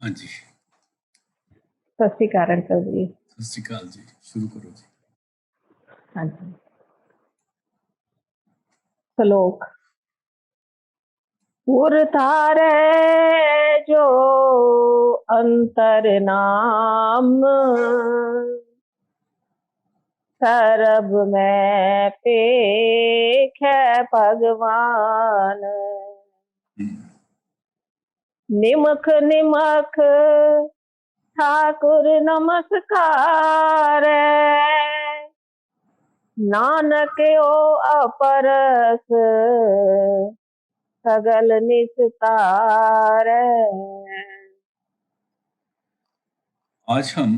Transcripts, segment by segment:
हाँ जी। सत श्री अकाल अंकल जी। सत श्री अकाल जी, शुरू करो जी। हाँ जी। श्लोक। उर तारे जो अंतर नाम, सरब में पेख है भगवान। निमख निमख ठाकुर नमस्कार, नानक ओ अपरस सगल निस्तार। आज हम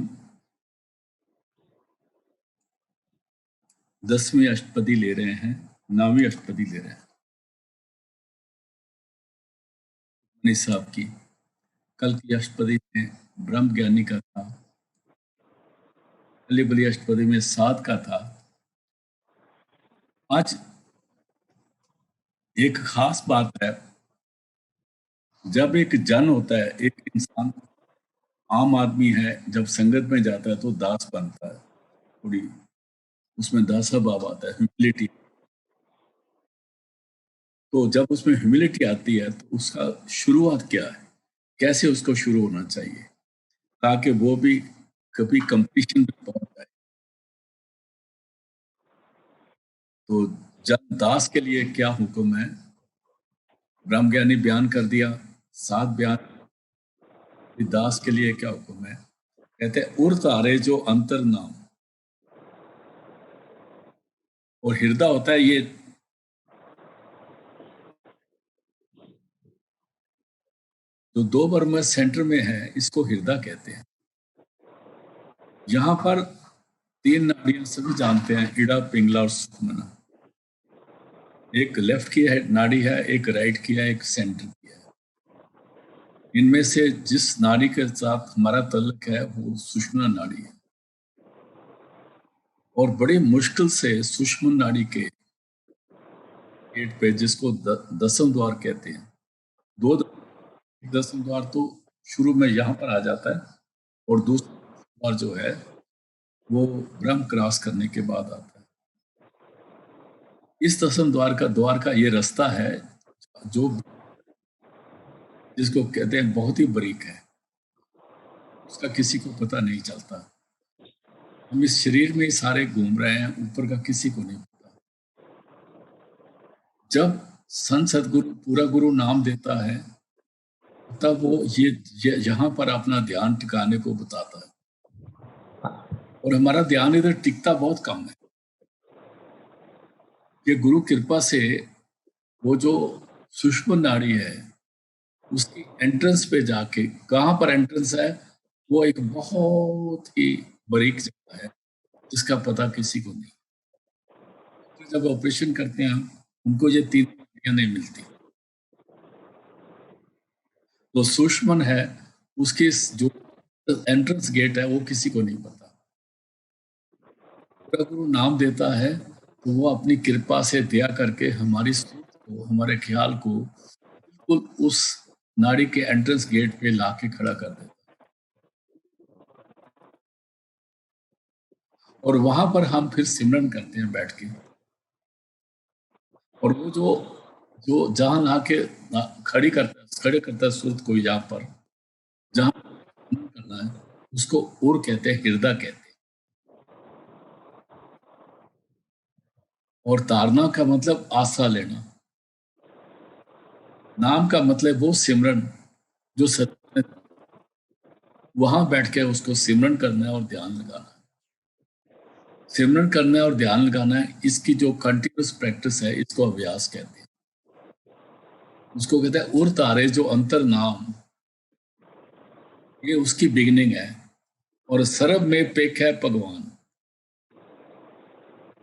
10वीं अष्टपदी ले रहे हैं, 9वीं अष्टपदी ले रहे हैं साहब की। कल की अष्टपदी में ब्रह्म ज्ञानी का था, अली बली अष्टपदी में साध का था। आज एक खास बात है, जब एक जन होता है, एक इंसान आम आदमी है, जब संगत में जाता है तो दास बनता है, थोड़ी उसमें दासा भाव आता है, ह्यूमिलिटी। तो जब उसमें ह्यूमिलिटी आती है तो उसका शुरुआत क्या है, कैसे उसको शुरू होना चाहिए ताकि वो भी कभी कंपटीशन में पहुंच जाए। तो जब दास के लिए क्या हुक्म है, ब्रह्मज्ञानी बयान कर दिया, सात बयान। दास के लिए क्या हुक्म है, कहते हैं उर तारे जो अंतर नाम, और हृदय होता है ये जो दो वर्म सेंटर में है, इसको हृदय कहते हैं। यहाँ पर 3 नाड़ियां सभी जानते हैं, इड़ा पिंगला और सुखमना। एक लेफ्ट की है नाड़ी है, एक राइट की है, एक सेंटर की है। इनमें से जिस नाड़ी के साथ हमारा तल्लक है वो सुषुम्ना नाड़ी है, और बड़ी मुश्किल से सुषुम्ना नाड़ी के पेट पे, जिसको दसम द्वार कहते हैं, दो दसम द्वार तो शुरू में यहाँ पर आ जाता है, और दूसरा द्वार जो है वो ब्रह्म क्रॉस करने के बाद आता है। इस दसम द्वार का ये रास्ता है जो जिसको कहते हैं बहुत ही बारीक है, उसका किसी को पता नहीं चलता। हम इस शरीर में सारे घूम रहे हैं, ऊपर का किसी को नहीं पता। जब संत सदगुरु पूरा गुरु नाम देता है तब वो ये यहाँ पर अपना ध्यान टिकाने को बताता है, और हमारा ध्यान इधर टिकता बहुत कम है। ये गुरु कृपा से वो जो सूक्ष्म नाड़ी है उसकी एंट्रेंस पे जाके, कहाँ पर एंट्रेंस है, वो एक बहुत ही बारीक जगह है जिसका पता किसी को नहीं। जब ऑपरेशन करते हैं उनको ये 3 नाड़ियां नहीं मिलती। तो सूक्ष्म है, उसकी जो एंट्रेंस गेट है वो किसी को नहीं पता। पूरा गुरु नाम देता है तो वो अपनी कृपा से दया करके हमारी सोच को, हमारे ख्याल को बिल्कुल उस नाड़ी के एंट्रेंस गेट पे लाके खड़ा कर देता है, और वहां पर हम फिर सिमरन करते हैं बैठ के। और वो जो जो जहां लाके खड़े करता है सूरत को, यहाँ पर जहां करना है उसको उर कहते हैं, हृदय कहते हैं। और तारना का मतलब आसरा लेना, नाम का मतलब वो सिमरन जो सत्य, वहां बैठ के उसको सिमरन करना है और ध्यान लगाना है। सिमरन करना है और ध्यान लगाना है, इसकी जो कंटिन्यूस प्रैक्टिस है इसको अभ्यास कहते हैं। उसको कहते हैं उर तारे जो अंतर नाम, ये उसकी बिगिनिंग है। और सरब में पेख है भगवान।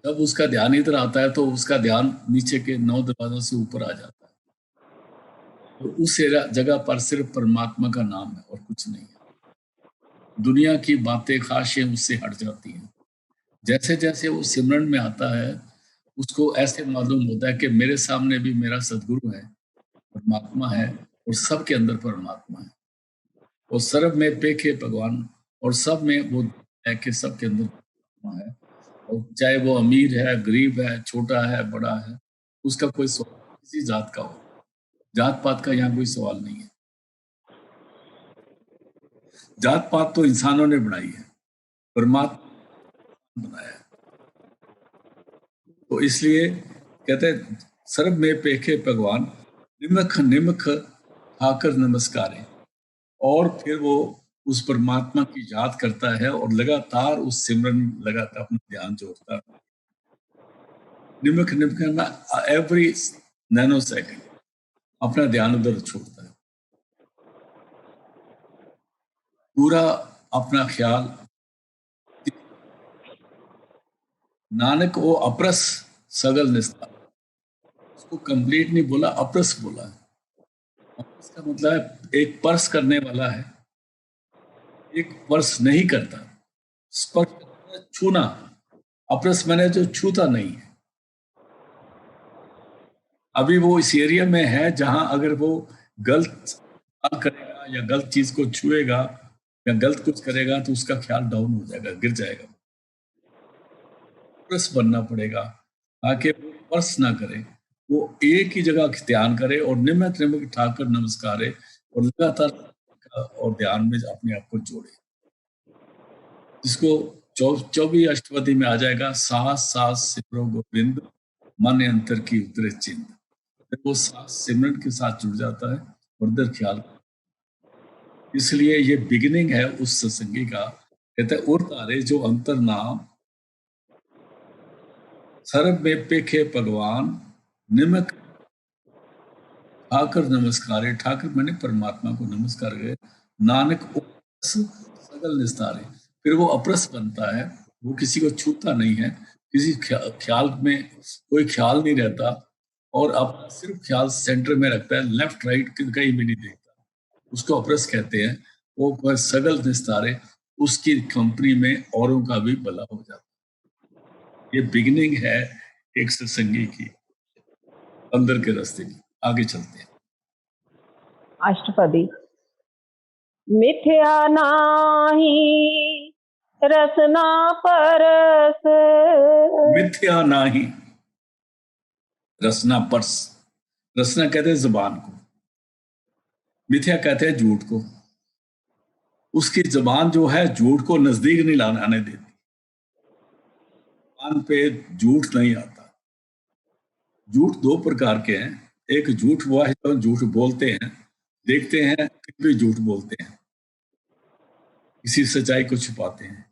जब उसका ध्यान इधर आता है तो उसका ध्यान नीचे के 9 दरवाजों से ऊपर आ जाता है, और उस जगह पर सिर्फ परमात्मा का नाम है और कुछ नहीं है। दुनिया की बातें खाशियां उससे हट जाती हैं। जैसे जैसे वो सिमरन में आता है उसको ऐसे मालूम होता है कि मेरे सामने भी मेरा सदगुरु है, परमात्मा है, और सबके अंदर परमात्मा है। और सर्व में पेखे भगवान, और सब में वो है कि सबके अंदर है, और चाहे वो अमीर है, गरीब है, छोटा है, बड़ा है, उसका कोई सवाल किसी जात का हो, जात पात का यहाँ कोई सवाल नहीं है। जात पात तो इंसानों ने बनाई है, परमात्मा बनाया है। तो इसलिए कहते हैं सर्व में पेखे भगवान, निमख निमख खाकर नमस्कारे, और फिर वो उस परमात्मा की याद करता है और लगातार उस सिमरन लगातार अपना ध्यान जोड़ता है। निमख निमख एवरी नैनो सेकंड अपना ध्यान उधर छोड़ता है, पूरा अपना ख्याल। नानक वो अपरस सगल निस्तार, उसको कंप्लीट नहीं बोला, अपरस बोला है। अपरस का मतलब है एक पर्स करने वाला है, एक पर्स नहीं करता। स्पर्श छूना, अपरस मैंने जो छूता नहीं है। अभी वो इस एरिया में है जहां अगर वो गलत करेगा या गलत चीज को छुएगा या गलत कुछ करेगा तो उसका ख्याल डाउन हो जाएगा, गिर जाएगा। पर्स बनना पड़ेगा ताकि वो पर्स ना करे, वो एक ही जगह ध्यान करे और निमक निमक ठाकर नमस्कारे और लगातार और ध्यान में अपने आप को जोड़े, जिसको 24 अष्टपदी में आ जाएगा, सास सास सिमरो गोविंद, मन अंतर की उतरे चिंत। वो सास सिमरन के साथ जुड़ जाता है और इधर ख्याल। इसलिए ये बिगिनिंग है उस सत्संगी का। कहते हैं उर तारे जो अंतर नाम, सर्व में पेखे भगवान, निमक ठाकर नमस्कारे, ठाकर मैंने परमात्मा को नमस्कार करे, नानक सगल निस्तारे। फिर वो अपरस बनता है, वो किसी को छूता नहीं है, किसी ख्याल में कोई ख्याल नहीं रहता और अपना सिर्फ ख्याल सेंटर में रखता है, लेफ्ट राइट कहीं भी नहीं देखता, उसको अपरस कहते हैं। वो सगल निस्तारे, उसकी कंपनी में औरों का भी भला हो जाता है। ये बिगिनिंग है एक सत्संगी की, अंदर के रास्ते की। आगे चलते हैं। अष्टपदी। मिथ्या नाही रसना परस, मिथ्या नाही रसना परस। रसना कहते हैं जुबान को, मिथ्या कहते हैं झूठ को। उसकी जुबान जो है झूठ को नजदीक नहीं आने देती, जुबान पे झूठ नहीं आता। झूठ दो प्रकार के हैं, एक झूठ हुआ है जो झूठ बोलते हैं, देखते हैं फिर भी झूठ बोलते हैं, किसी सच्चाई को छुपाते हैं।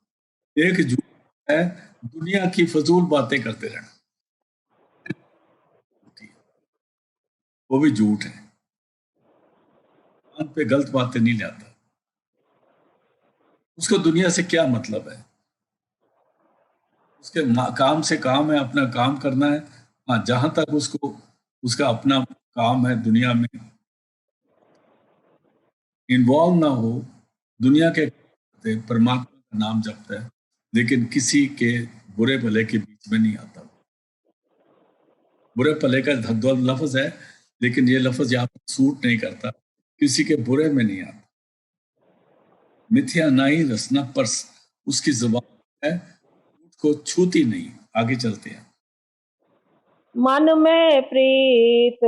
एक झूठ है दुनिया की फजूल बातें करते रहना, वो भी झूठ है, पे गलत बातें नहीं लाता। उसको दुनिया से क्या मतलब है, उसके काम से काम है, अपना काम करना है। हाँ, जहां तक उसको उसका अपना काम है दुनिया में इन्वॉल्व ना हो, दुनिया के परमात्मा का नाम जपता है, लेकिन किसी के बुरे भले के बीच में नहीं आता। बुरे भले का लफ्ज है, लेकिन ये लफ्ज यहाँ पर सूट नहीं करता, किसी के बुरे में नहीं आता। मिथ्या नाही रसना परस, उसकी जुबान है को छूती नहीं। आगे चलते हैं। मन में प्रीत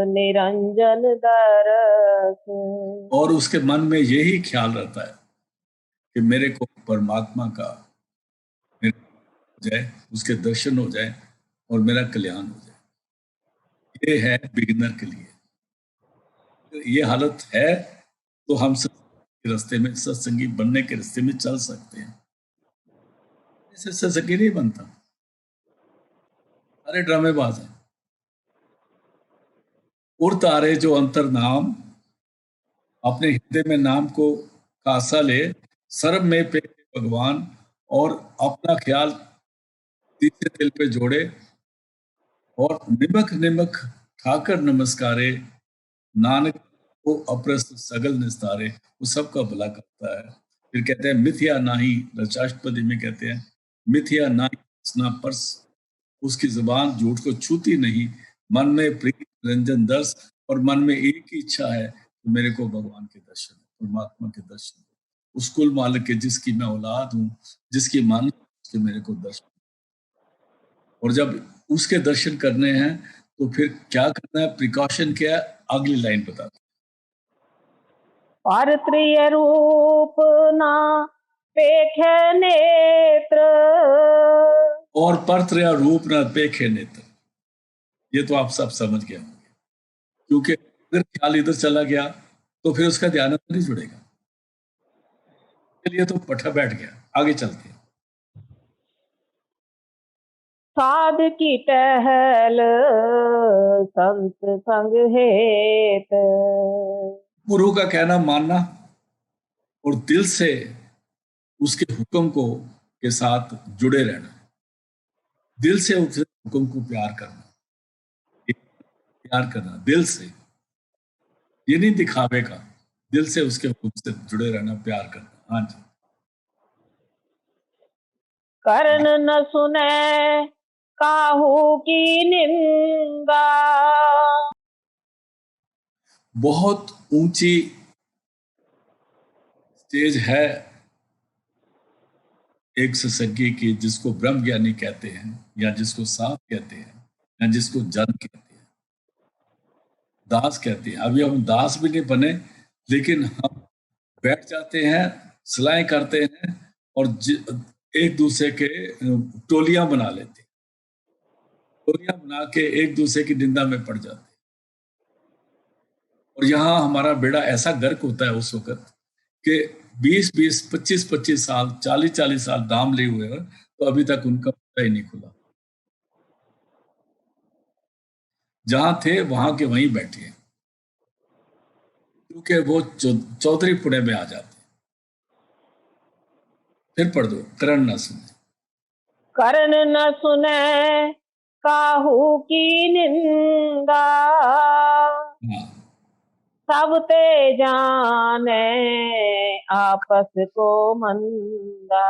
निरंजन दरस, और उसके मन में यही ख्याल रहता है कि मेरे को परमात्मा का हो जाए, उसके दर्शन हो जाए और मेरा कल्याण हो जाए। ये है बिगिनर के लिए, ये हालत है तो हम के रास्ते में, सत्संगी बनने के रास्ते में चल सकते हैं। ऐसे सत्संगी नहीं बनता, सारे ड्रामेबाज हैं। उर तारे जो अंतर नाम, अपने हृदय में नाम को कासा ले, सर्व में पे भगवान, और अपना ख्याल तीसरे दिल पे जोड़े, और निमक निमक ठाकर नमस्कारे, नानक को अपरस सगल निस्तारे, वो सबका भला करता है। फिर कहते हैं मिथ्या नाही, रचाष्टपदी में कहते हैं मिथ्या नाही रसना परस, उसकी जुबान झूठ को छूती नहीं, मन में प्रीत रंजन दर्श, और मन में एक ही इच्छा है कि मेरे को भगवान के दर्शन। परमात्मा के दर्शन, उस कुल मालिक के जिसकी मैं औलाद हूँ, जिसकी मान उसके मेरे को दर्शन। और जब उसके दर्शन करने हैं तो फिर क्या करना है, प्रिकॉशन क्या है, अगली लाइन बता दो। पारत्रिय रूप ना पेखे नेत्र, और परत्रय रूप न देखे नेत्र, ये तो आप सब समझ गए होंगे, क्योंकि अगर ख्याल इधर चला गया तो फिर उसका ध्यान अंदर नहीं जुड़ेगा। लिए तो पट्टा बैठ गया। आगे चलते हैं। साध की टहल संत संग हेत, गुरु का कहना मानना और दिल से उसके हुक्म को के साथ जुड़े रहना, दिल से उसके हुक्म को प्यार करना दिल से, ये नहीं दिखावे का, दिल से उसके हुक्म से जुड़े रहना, प्यार करना। हाँ जी। कर्ण न सुने काहू की निंदा, बहुत ऊंची स्टेज है एक सत्संगी की, जिसको ब्रह्म ज्ञानी कहते हैं, या जिसको साध कहते हैं, या जिसको जन कहते हैं, दास कहते हैं। अभी हम दास भी नहीं बने, लेकिन हम बैठ जाते हैं, सलाहें करते हैं और एक दूसरे के टोलियां बना लेते हैं, टोलियां बना के एक दूसरे की निंदा में पड़ जाते हैं। और यहाँ हमारा बेड़ा ऐसा गर्क होता है उस वक्त कि 20-20, 25-25 साल, 40-40 साल दाम लिए हुए हैं, तो अभी तक उनका मुद्दा ही नहीं खुला। जहां थे वहां के वहीं बैठे हैं, क्योंकि वो चौधरी पुणे में आ जाते हैं। फिर पढ़ दो, करण न सुने। कर्ण न सुने काहू की निंदा, हाँ, सब ते जाने आपस को मंदा।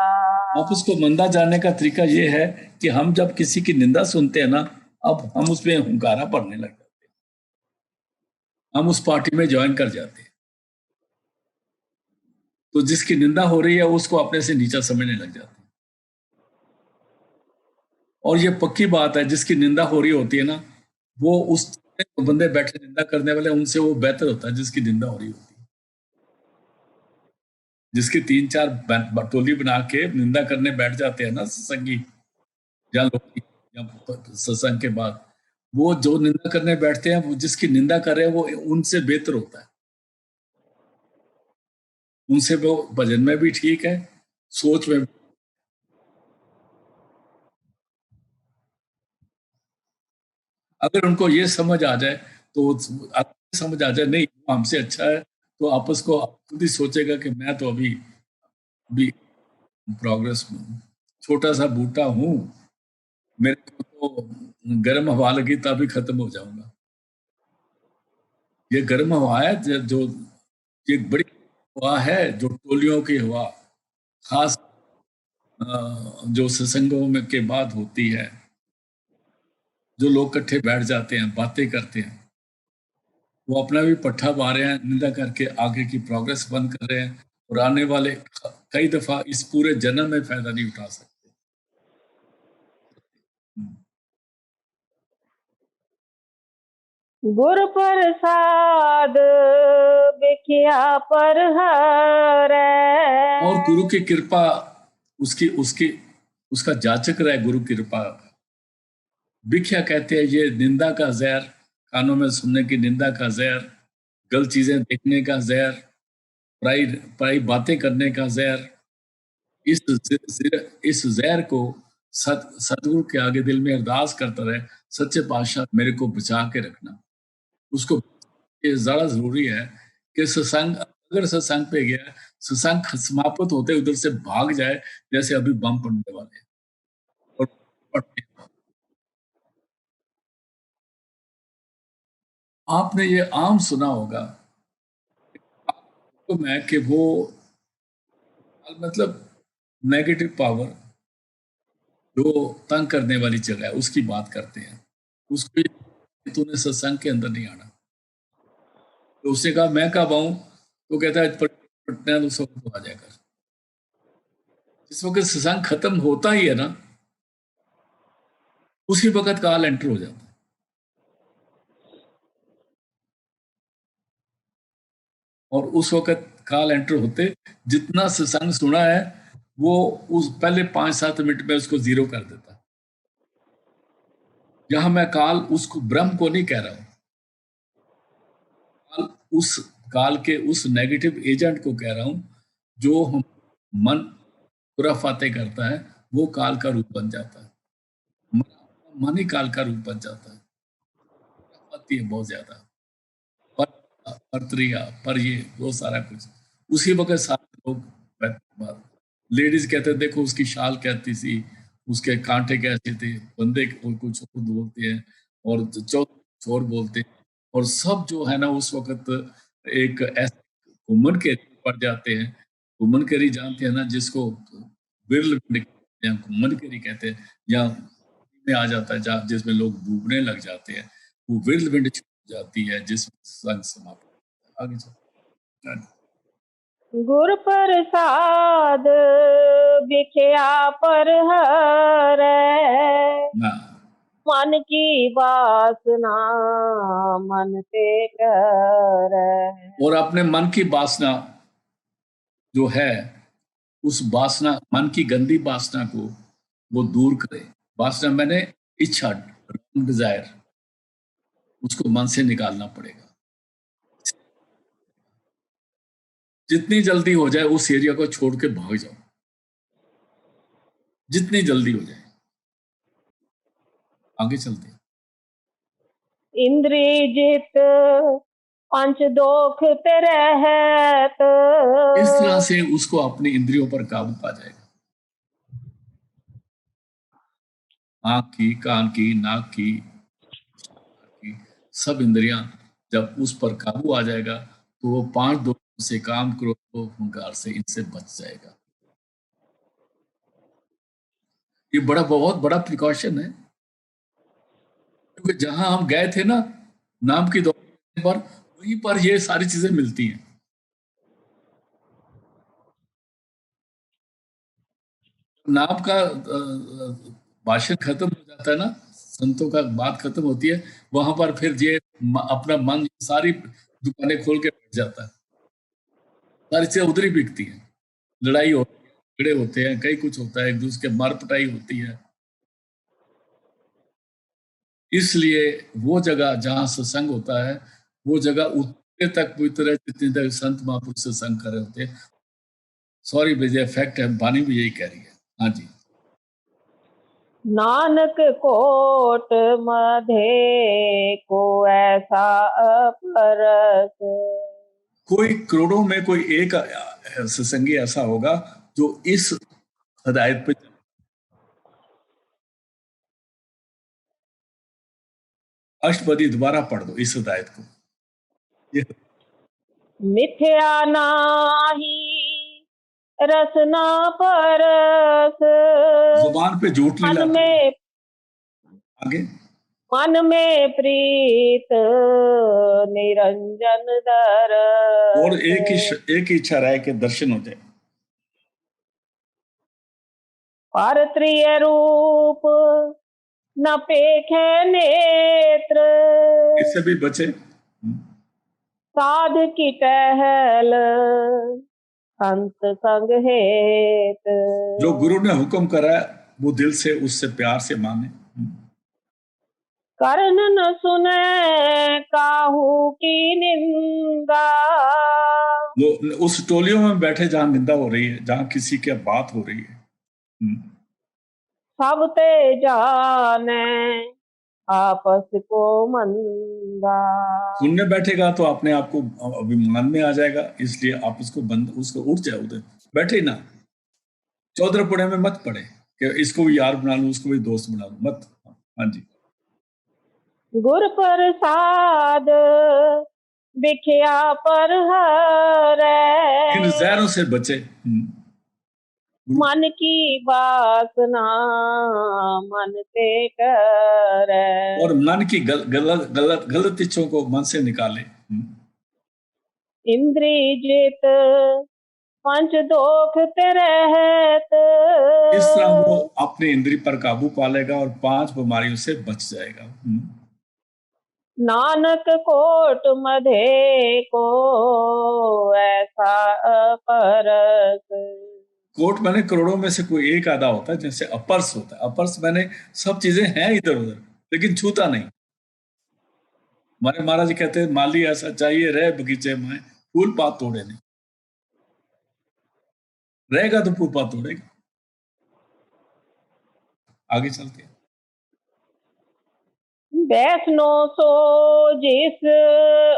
आपस को मंदा जानने का तरीका ये है कि हम जब किसी की निंदा सुनते हैं ना, अब हम उसमें हुंकारा पड़ने लग जाते हैं, हम उस पार्टी में ज्वाइन कर जाते हैं। तो जिसकी निंदा हो रही है उसको अपने से नीचा समझने लग जाते हैं। और ये पक्की बात है, जिसकी निंदा हो रही होती है ना, वो उस बंदे बैठे निंदा करने वाले, उनसे वो बेहतर होता है जिसकी निंदा हो रही होती है। जिसकी 3-4 टोली बना के निंदा करने बैठ जाते हैं ना सत्संगी या लोग, या सत्संग के बाद वो जो निंदा करने बैठते हैं, वो जिसकी निंदा कर रहे हैं वो उनसे बेहतर होता है, उनसे वो भजन में भी ठीक है, सोच में। अगर उनको ये समझ आ जाए, तो समझ आ जाए नहीं हमसे अच्छा है, तो आपस को खुद ही सोचेगा कि मैं तो अभी भी प्रोग्रेस में हूँ, छोटा सा बूटा हूँ, मेरे को तो गर्म हवा लगी तभी खत्म हो जाऊंगा। ये गर्म हवा है जो ये बड़ी हवा है, जो टोलियों की हवा, खास जो सत्संगों में के बाद होती है, जो लोग इकट्ठे बैठ जाते हैं, बातें करते हैं, वो अपना भी पट्ठा पा रहे हैं, निंदा करके आगे की प्रोग्रेस बंद कर रहे हैं, और आने वाले कई दफा इस पूरे जन्म में फायदा नहीं उठा सकते। गुर प्रसाद बिखिया पर हरे, और गुरु की कृपा उसकी उसकी उसका जाचक रहे, गुरु की कृपा। भिख्या कहते हैं ये निंदा का जहर, कानों में सुनने की निंदा का जहर, गलत चीजें देखने का जहर, पराई पराई बातें करने का जहर, इस जहर को सतगुरु के आगे दिल में अरदास करता रहे, सच्चे पातशाह मेरे को बचा के रखना। उसको ये ज्यादा जरूरी है कि सत्संग, अगर सत्संग पे गया, सत्संग समाप्त होते उधर से भाग जाए, जैसे अभी बम पड़ने वाले हैं। और आपने ये आम सुना होगा तो मैं कि वो मतलब नेगेटिव पावर जो तंग करने वाली जगह है उसकी बात करते हैं, उसको तूने सत्संग के अंदर नहीं आना। तो उसने कहा मैं कब आऊं? तो कहता है पटना तो सब तो आ जाएगा। जिस वक्त सत्संग खत्म होता ही है ना, उसी वक्त काल एंटर हो जाता है। और उस वक्त काल एंटर होते जितना सत्संग सुना है वो उस पहले 5-7 मिनट में उसको जीरो कर देता है। यहां मैं काल उसको ब्रह्म को नहीं कह रहा हूं, काल उस काल के उस नेगेटिव एजेंट को कह रहा हूं जो हम मन खुराफाते करता है, वो काल का रूप बन जाता है। मन ही काल का रूप बन जाता है। खुराफाती है बहुत ज्यादा, पर परत्रिया पर ये वो सारा कुछ उसी वक्त सारे लोग लेडीज कहते देखो उसकी शाल कहती थी, उसके कांटे कैसे थे, बंदे कुछ और बोलते हैं और चोर बोलते हैं। और सब जो है ना उस वक्त एक ऐसे घुमन के पड़ जाते हैं। घुमन केरी जानते हैं ना, जिसको बिरल या घुमन केरी कहते हैं, या में आ जाता है जिसमें लोग डूबने लग जाते हैं, वो विरल विंड छूट जाती है जिसमें संग समाप्त। आगे चलो। गुर प्रसाद बिख्या पर हरै, मन की वासना मन ते करे। और अपने मन की वासना जो है, उस वासना मन की गंदी वासना को वो दूर करे। वासना मैंने इच्छा, डिजायर, उसको मन से निकालना पड़ेगा। जितनी जल्दी हो जाए उस एरिया को छोड़ के भाग जाओ, जितनी जल्दी हो जाए। आगे चलते हैं। इंद्रिय जित पंच दोख ते रहत, इस तरह से उसको अपनी इंद्रियों पर काबू पा जाएगा। आंख की, कान की, नाक की, सब इंद्रियां जब उस पर काबू आ जाएगा तो वो 5 दोषों से, काम, क्रोध, अहंकार से, इनसे बच जाएगा। ये बहुत बड़ा प्रिकॉशन है, क्योंकि जहां हम गए थे ना नाम की दौड़ पर, वहीं पर ये सारी चीजें मिलती हैं। नाम का भाषण खत्म हो जाता है ना, संतों का बात खत्म होती है, वहां पर फिर ये अपना मन सारी दुकानें खोल के बैठ जाता है। सारी चीजें उधर ही बिकती हैं। लड़ाई होती है, झगड़े होते हैं, कई कुछ होता है, एक दूसरे के मार पिटाई होती है। इसलिए वो जगह जहां सत्संग होता है, वो जगह उतने तक पवित्र है जितने तक संत महापुरुष सत्संग कर रहे होते हैं। सॉरी विजय, फैक्ट है, वाणी भी यही कह रही है। हाँ जी। नानक कोट मधे को ऐसा अपरस, कोई करोड़ों में कोई एक सत्संगी ऐसा होगा जो इस हदायत पे। अष्टपदी दोबारा पढ़ दो इस हिदायत को। मिथ्या नाही रसना परस, जुबान पे झूठ नहीं मन लाते। में आगे, मन में प्रीत निरंजन दर, और एक ही इच्छा रहे कि दर्शन हो जाए। पारत्रिय रूप न पेखे नेत्र, इससे भी बचे। साध की टहल संत संग हेत, जो गुरु ने हुक्म करा वो दिल से उससे प्यार से माने। कर्ण न सुने काहू की निंदा, उस टोलियों में बैठे जहां निंदा हो रही है, जहां किसी की बात हो रही है, सब ते जाने आपस को मंदा। सुनने बैठेगा तो अपने आप को अभिमान में आ जाएगा, इसलिए आप उसको बंद, उसको उठ जाए उधर बैठे ना। चौधरपुड़े में मत पड़े कि इसको भी यार बना लूं, उसको भी दोस्त बना लूं, मत। हाँ जी। गुर प्रसाद बिख्या पर हरै, इन जहरों से बचे। मन की वासना मन ते करे, और मन की गलत इच्छाओं को मन से निकाले। इंद्री जित पंच दोख ते रहत। इस तरह वो अपने इंद्री पर काबू पा लेगा और 5 बीमारियों से बच जाएगा। नानक कोट मधे को ऐसा अपरस। कोट मैंने करोड़ों में से कोई एक आधा होता है, जैसे अपर्स होता है। अपर्स मैंने सब चीजें हैं इधर उधर, लेकिन छूता नहीं। हमारे महाराज जी कहते हैं, माली ऐसा चाहिए रहे बगीचे में, फूल पात तोड़े नहीं। रहेगा तो फूल पात तोड़ेगा। आगे चलते हैं। वैष्णो सो जिस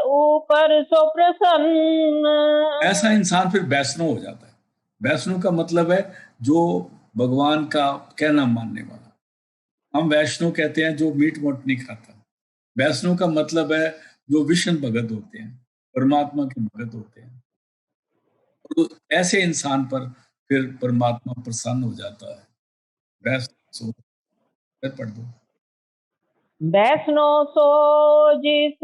ऊपर सो प्रसन्न। ऐसा इंसान फिर वैष्णव हो जाता है। वैष्णव का मतलब है जो भगवान का कहना मानने वाला। हम वैष्णव कहते हैं जो मीट मोट नहीं खाता। वैष्णव का मतलब है जो विष्णु भगत होते हैं, परमात्मा के भगत होते हैं। तो ऐसे इंसान पर फिर परमात्मा प्रसन्न हो जाता है। वैष्णव पढ़ दो। वैष्णो सो जिस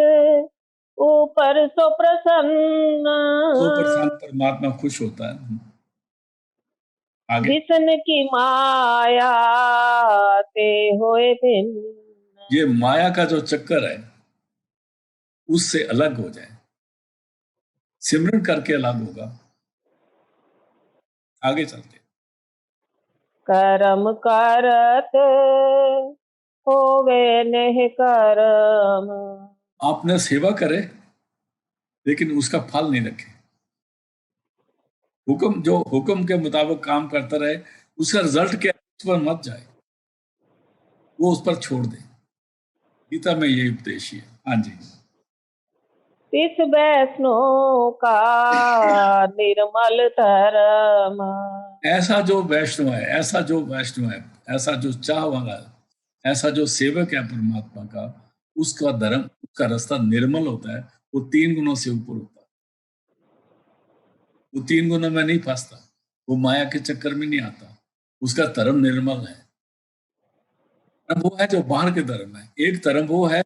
ऊपर सो प्रसन्न। सो प्रसन्न परमात्मा खुश होता है। आगे। विष्णु की माया ते होए भिन्न। ये माया का जो चक्कर है उससे अलग हो जाए, सिमरन करके अलग होगा। आगे चलते। कर्म करत होवे नेह कर्म। आपने सेवा करे लेकिन उसका फल नहीं रखे। हुक्म के मुताबिक काम करता रहे, उसका रिजल्ट क्या उस पर मत जाए, वो उस पर छोड़ दे। गीता में यही उपदेश है। हाँ जी। तिस वैष्णो का निर्मल धर्म। ऐसा जो वैष्णव है, ऐसा जो वैष्णव है, ऐसा जो चाह वाला है, ऐसा जो सेवक है परमात्मा का, उसका धर्म, उसका रास्ता निर्मल होता है। वो 3 गुणों से ऊपर होता है। वो 3 गुणों में नहीं फंसता, वो माया के चक्कर में नहीं आता। उसका धर्म निर्मल है। वो है जो बाहर के धर्म है। एक धर्म वो है,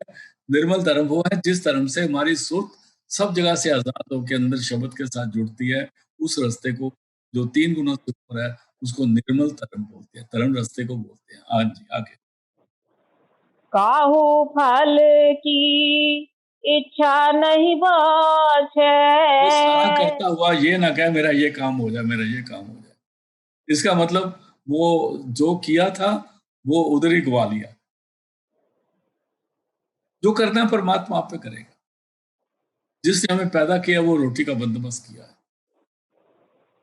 निर्मल धर्म वो है जिस धर्म से हमारी सुर्त सब जगह से आजाद होकर अंदर शब्द के साथ जुड़ती है। उस रास्ते को जो 3 गुणों से ऊपर है उसको निर्मल धर्म बोलते हैं, धर्म रास्ते को बोलते हैं। हाँ जी, आगे। काहू फल की इच्छा नहीं बाछे। वो सारा करता हुआ ये ना कहे मेरा ये काम हो जाए, मेरा ये काम हो जाए। इसका मतलब वो जो किया था वो उधर ही गवा लिया। जो करना है परमात्मा आप पे करेगा। जिसने हमें पैदा किया वो रोटी का बंदोबस्त किया है।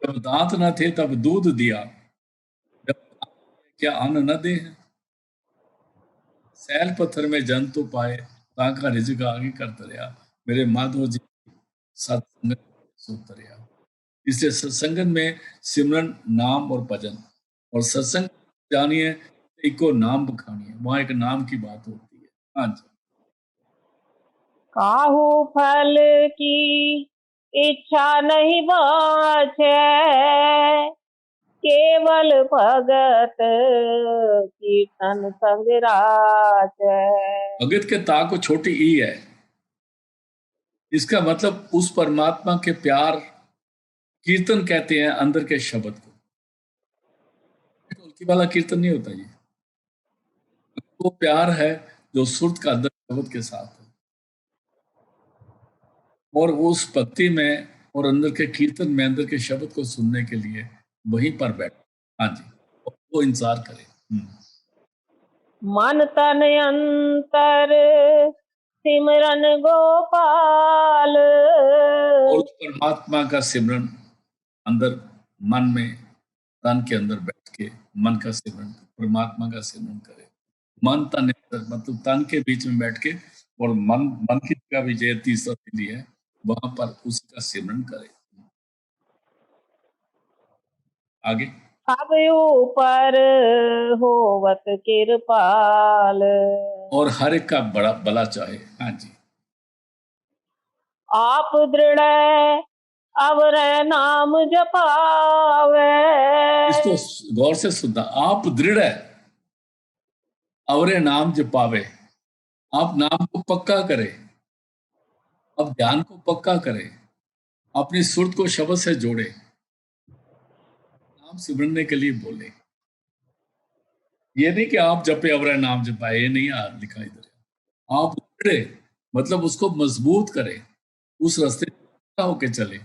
जब दांत न थे तब दूध दिया, जब क्या अन्न न दे। सैल पत्थर में जन तो पाए, ताका रिजिक आगे करता रहा। मेरे माधव जी सत्संग सोता रहा। इसलिए सत्संगन में सिमरन, नाम और भजन। और सत्संग जानिए एक को नाम बखानी है, वहां एक नाम की बात होती है। हाँ जी। काहू फल की इच्छा नहीं बाछे। केवल भगत कीर्तन संग राचै। भगत के ता को छोटी ई है। इसका मतलब उस परमात्मा के प्यार, कीर्तन कहते हैं अंदर के शब्द को। ढोलकी वाला कीर्तन नहीं होता। ये वो प्यार है जो सुरत का अंदर शब्द के साथ है। और उस भक्ति में और अंदर के कीर्तन में अंदर के शब्द को सुनने के लिए वहीं पर बैठे। हाँ जी, वो इंतजार करे। मन तन अंतर सिमरन गोपाल। और उस परमात्मा का सिमरन अंदर मन में, तन के अंदर बैठ के मन का सिमरन, परमात्मा का सिमरन करे। मन तन मतलब तन के बीच में बैठ के, और मन की जगह भी जो तीसरा सीढ़ी है वहां पर उसका सिमरन करे। आगे। अब ऊपर होवत कृपाल। और हर एक का बड़ा भला चाहे। हाँ जी। आप दृढ़ अवर नाम जपावे। इसको गौर से सुनना। आप दृढ़ है, अवरे नाम जपावे। आप नाम को पक्का करें, अब ध्यान को पक्का करें। अपनी सुरत को शब्द से जोड़े, नाम सिमरने के लिए बोले। ये नहीं कि आप जपे अवर नाम जपाए, ये नहीं लिखा इधर। आप उतरे मतलब उसको मजबूत करे, उस रास्ते होके चले,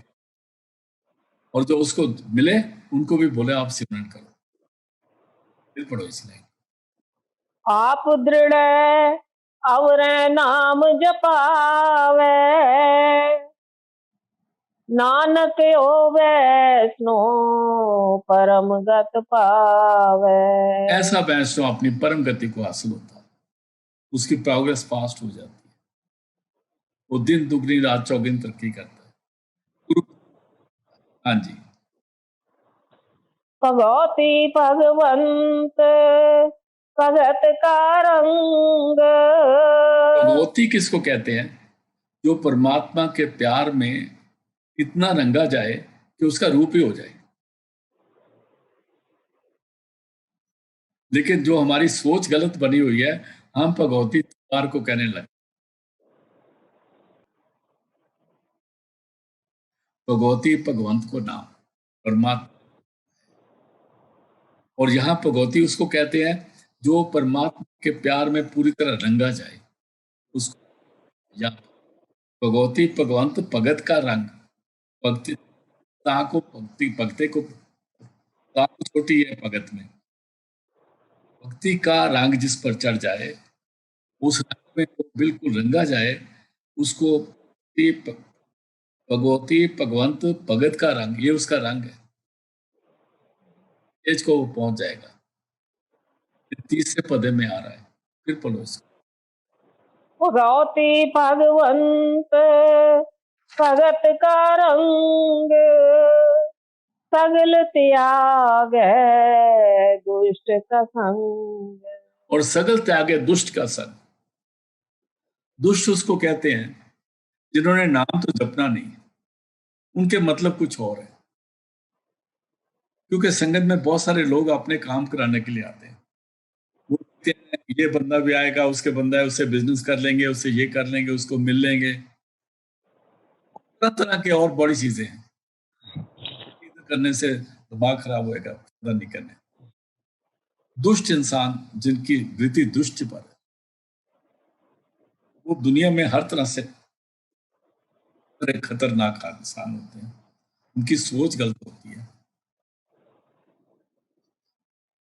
और जो उसको मिले उनको भी बोले आप सिमरन करो। फिर पढ़ो इसलिए, आप दृढ़ और नाम जपावे, नानक ओ वैष्णो परम गत पावे। ऐसा वैष्णव अपनी परम गति को हासिल होता है, उसकी प्रोग्रेस फास्ट हो जाती है, वो दिन दुगनी रात चौगुनी तरक्की करता है। हाँ जी, भगवती भगवंत भगत का रंग। भगवती किसको कहते हैं? जो परमात्मा के प्यार में इतना रंगा जाए कि उसका रूप ही हो जाए। लेकिन जो हमारी सोच गलत बनी हुई है, हम भगवती प्यार को कहने लगे। भगवती भगवंत को नाम परमात्मा, और यहाँ भगवती उसको कहते हैं जो परमात्मा के प्यार में पूरी तरह रंगा जाए उसको। या भगवती भगवंत भगत का रंग, भक्ति को भक्ति भक्ति को छोटी है भगत में, भक्ति का रंग जिस पर चढ़ जाए, उस रंग में वो बिल्कुल रंगा जाए, उसको भगवती भगवंत भगत का रंग, ये उसका रंग है, एज को वो पहुंच जाएगा। तीसरे पदे में आ रहा है, फिर पढ़ो इसको। भगवती भगवंत भगत का रंग, सगल त्याग है दुष्ट का संग। और सगल त्याग है दुष्ट का संग। दुष्ट उसको कहते हैं जिन्होंने नाम तो जपना नहीं, उनके मतलब कुछ और है। क्योंकि संगत में बहुत सारे लोग अपने काम कराने के लिए आते हैं, वो कहते हैं ये बंदा भी आएगा, उसके बंदा है, उससे बिजनेस कर लेंगे, उससे ये कर लेंगे, उसको मिल लेंगे, तरह तरह के और बड़ी चीजें हैं। करने से दिमाग खराब होएगा, नहीं करने। दुष्ट इंसान जिनकी वृत्ति दुष्ट पर है, वो दुनिया में हर तरह से खतरनाक इंसान होते हैं, उनकी सोच गलत होती है।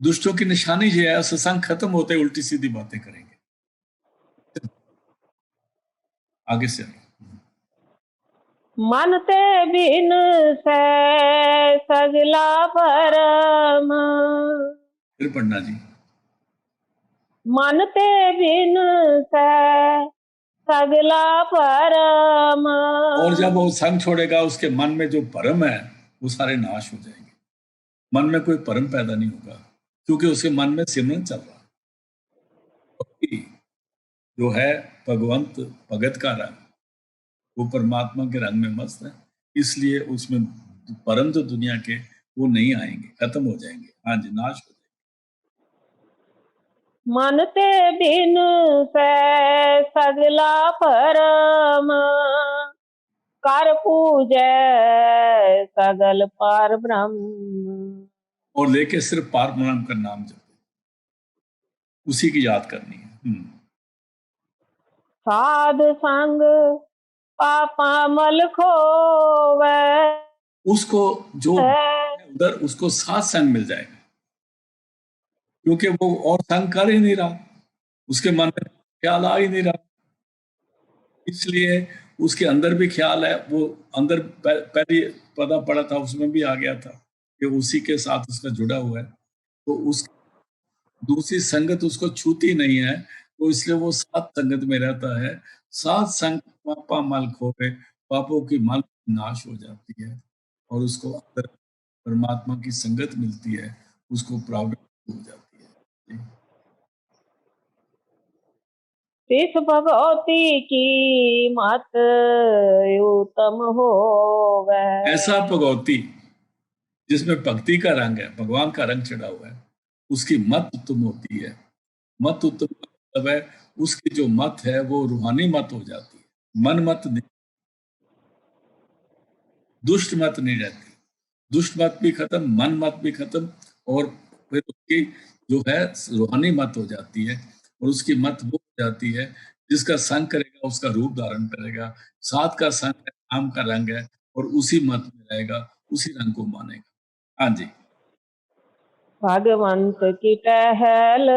दुष्टों की निशानी ये है, सत्संग खत्म होते उल्टी सीधी बातें करेंगे। आगे से मनते बिन से सगला परम, फिर पढ़ना जी। मनते बिन से सगला परम। और जब वो संग छोड़ेगा, उसके मन में जो भरम है वो सारे नाश हो जाएंगे। मन में कोई भरम पैदा नहीं होगा, क्योंकि उसके मन में सिमरन चल रहा है। जो है भगवंत भगत का रंग, वो परमात्मा के रंग में मस्त है, इसलिए उसमें परम जो दुनिया के वो नहीं आएंगे, खत्म हो जाएंगे। हाँ जी, नाश हो जाएंगे। मनते बिन से सगला परम, कर पूजे सगल पार ब्रह्म। और लेके सिर्फ पार ब्रह्म का नाम जपो, उसी की याद करनी है। साध संग पापा मल खोवे, उसको जो उधर उसको साथ संग मिल जाएगा, क्योंकि वो और संग कर ही नहीं रहा, उसके मन में ख्याल आ ही नहीं रहा, इसलिए उसके अंदर भी ख्याल है। वो अंदर पहले पता पड़ा था, उसमें भी आ गया था कि उसी के साथ उसका जुड़ा हुआ है, तो उस दूसरी संगत उसको छूती नहीं है, तो इसलिए वो सात संगत में रहता है। सात संग पापा मल खोवे, पापों की मल नाश हो जाती है, और उसको अंदर परमात्मा की संगत मिलती है, उसको प्राप्त हो जाती है। इस भगवती की मत उत्तम होवे। ऐसा भगवती जिसमें भक्ति का रंग है, भगवान का रंग चढ़ा हुआ है, उसकी मत उत्तम होती है। मत उत्तम मतलब है उसकी जो मत है वो रूहानी मत हो जाती है, मन मत नहीं। दुष्ट मत नहीं रहती, दुष्ट मत भी खत्म, मन मत भी खत्म, और फिर उसकी जो है रूहानी मत हो जाती है, और उसकी मत वो हो जाती है जिसका संग करेगा उसका रूप धारण करेगा, सात का संग है, नाम का रंग है, और उसी मत में रहेगा, उसी रंग को मानेगा। हाँ जी। भगवंत की टहल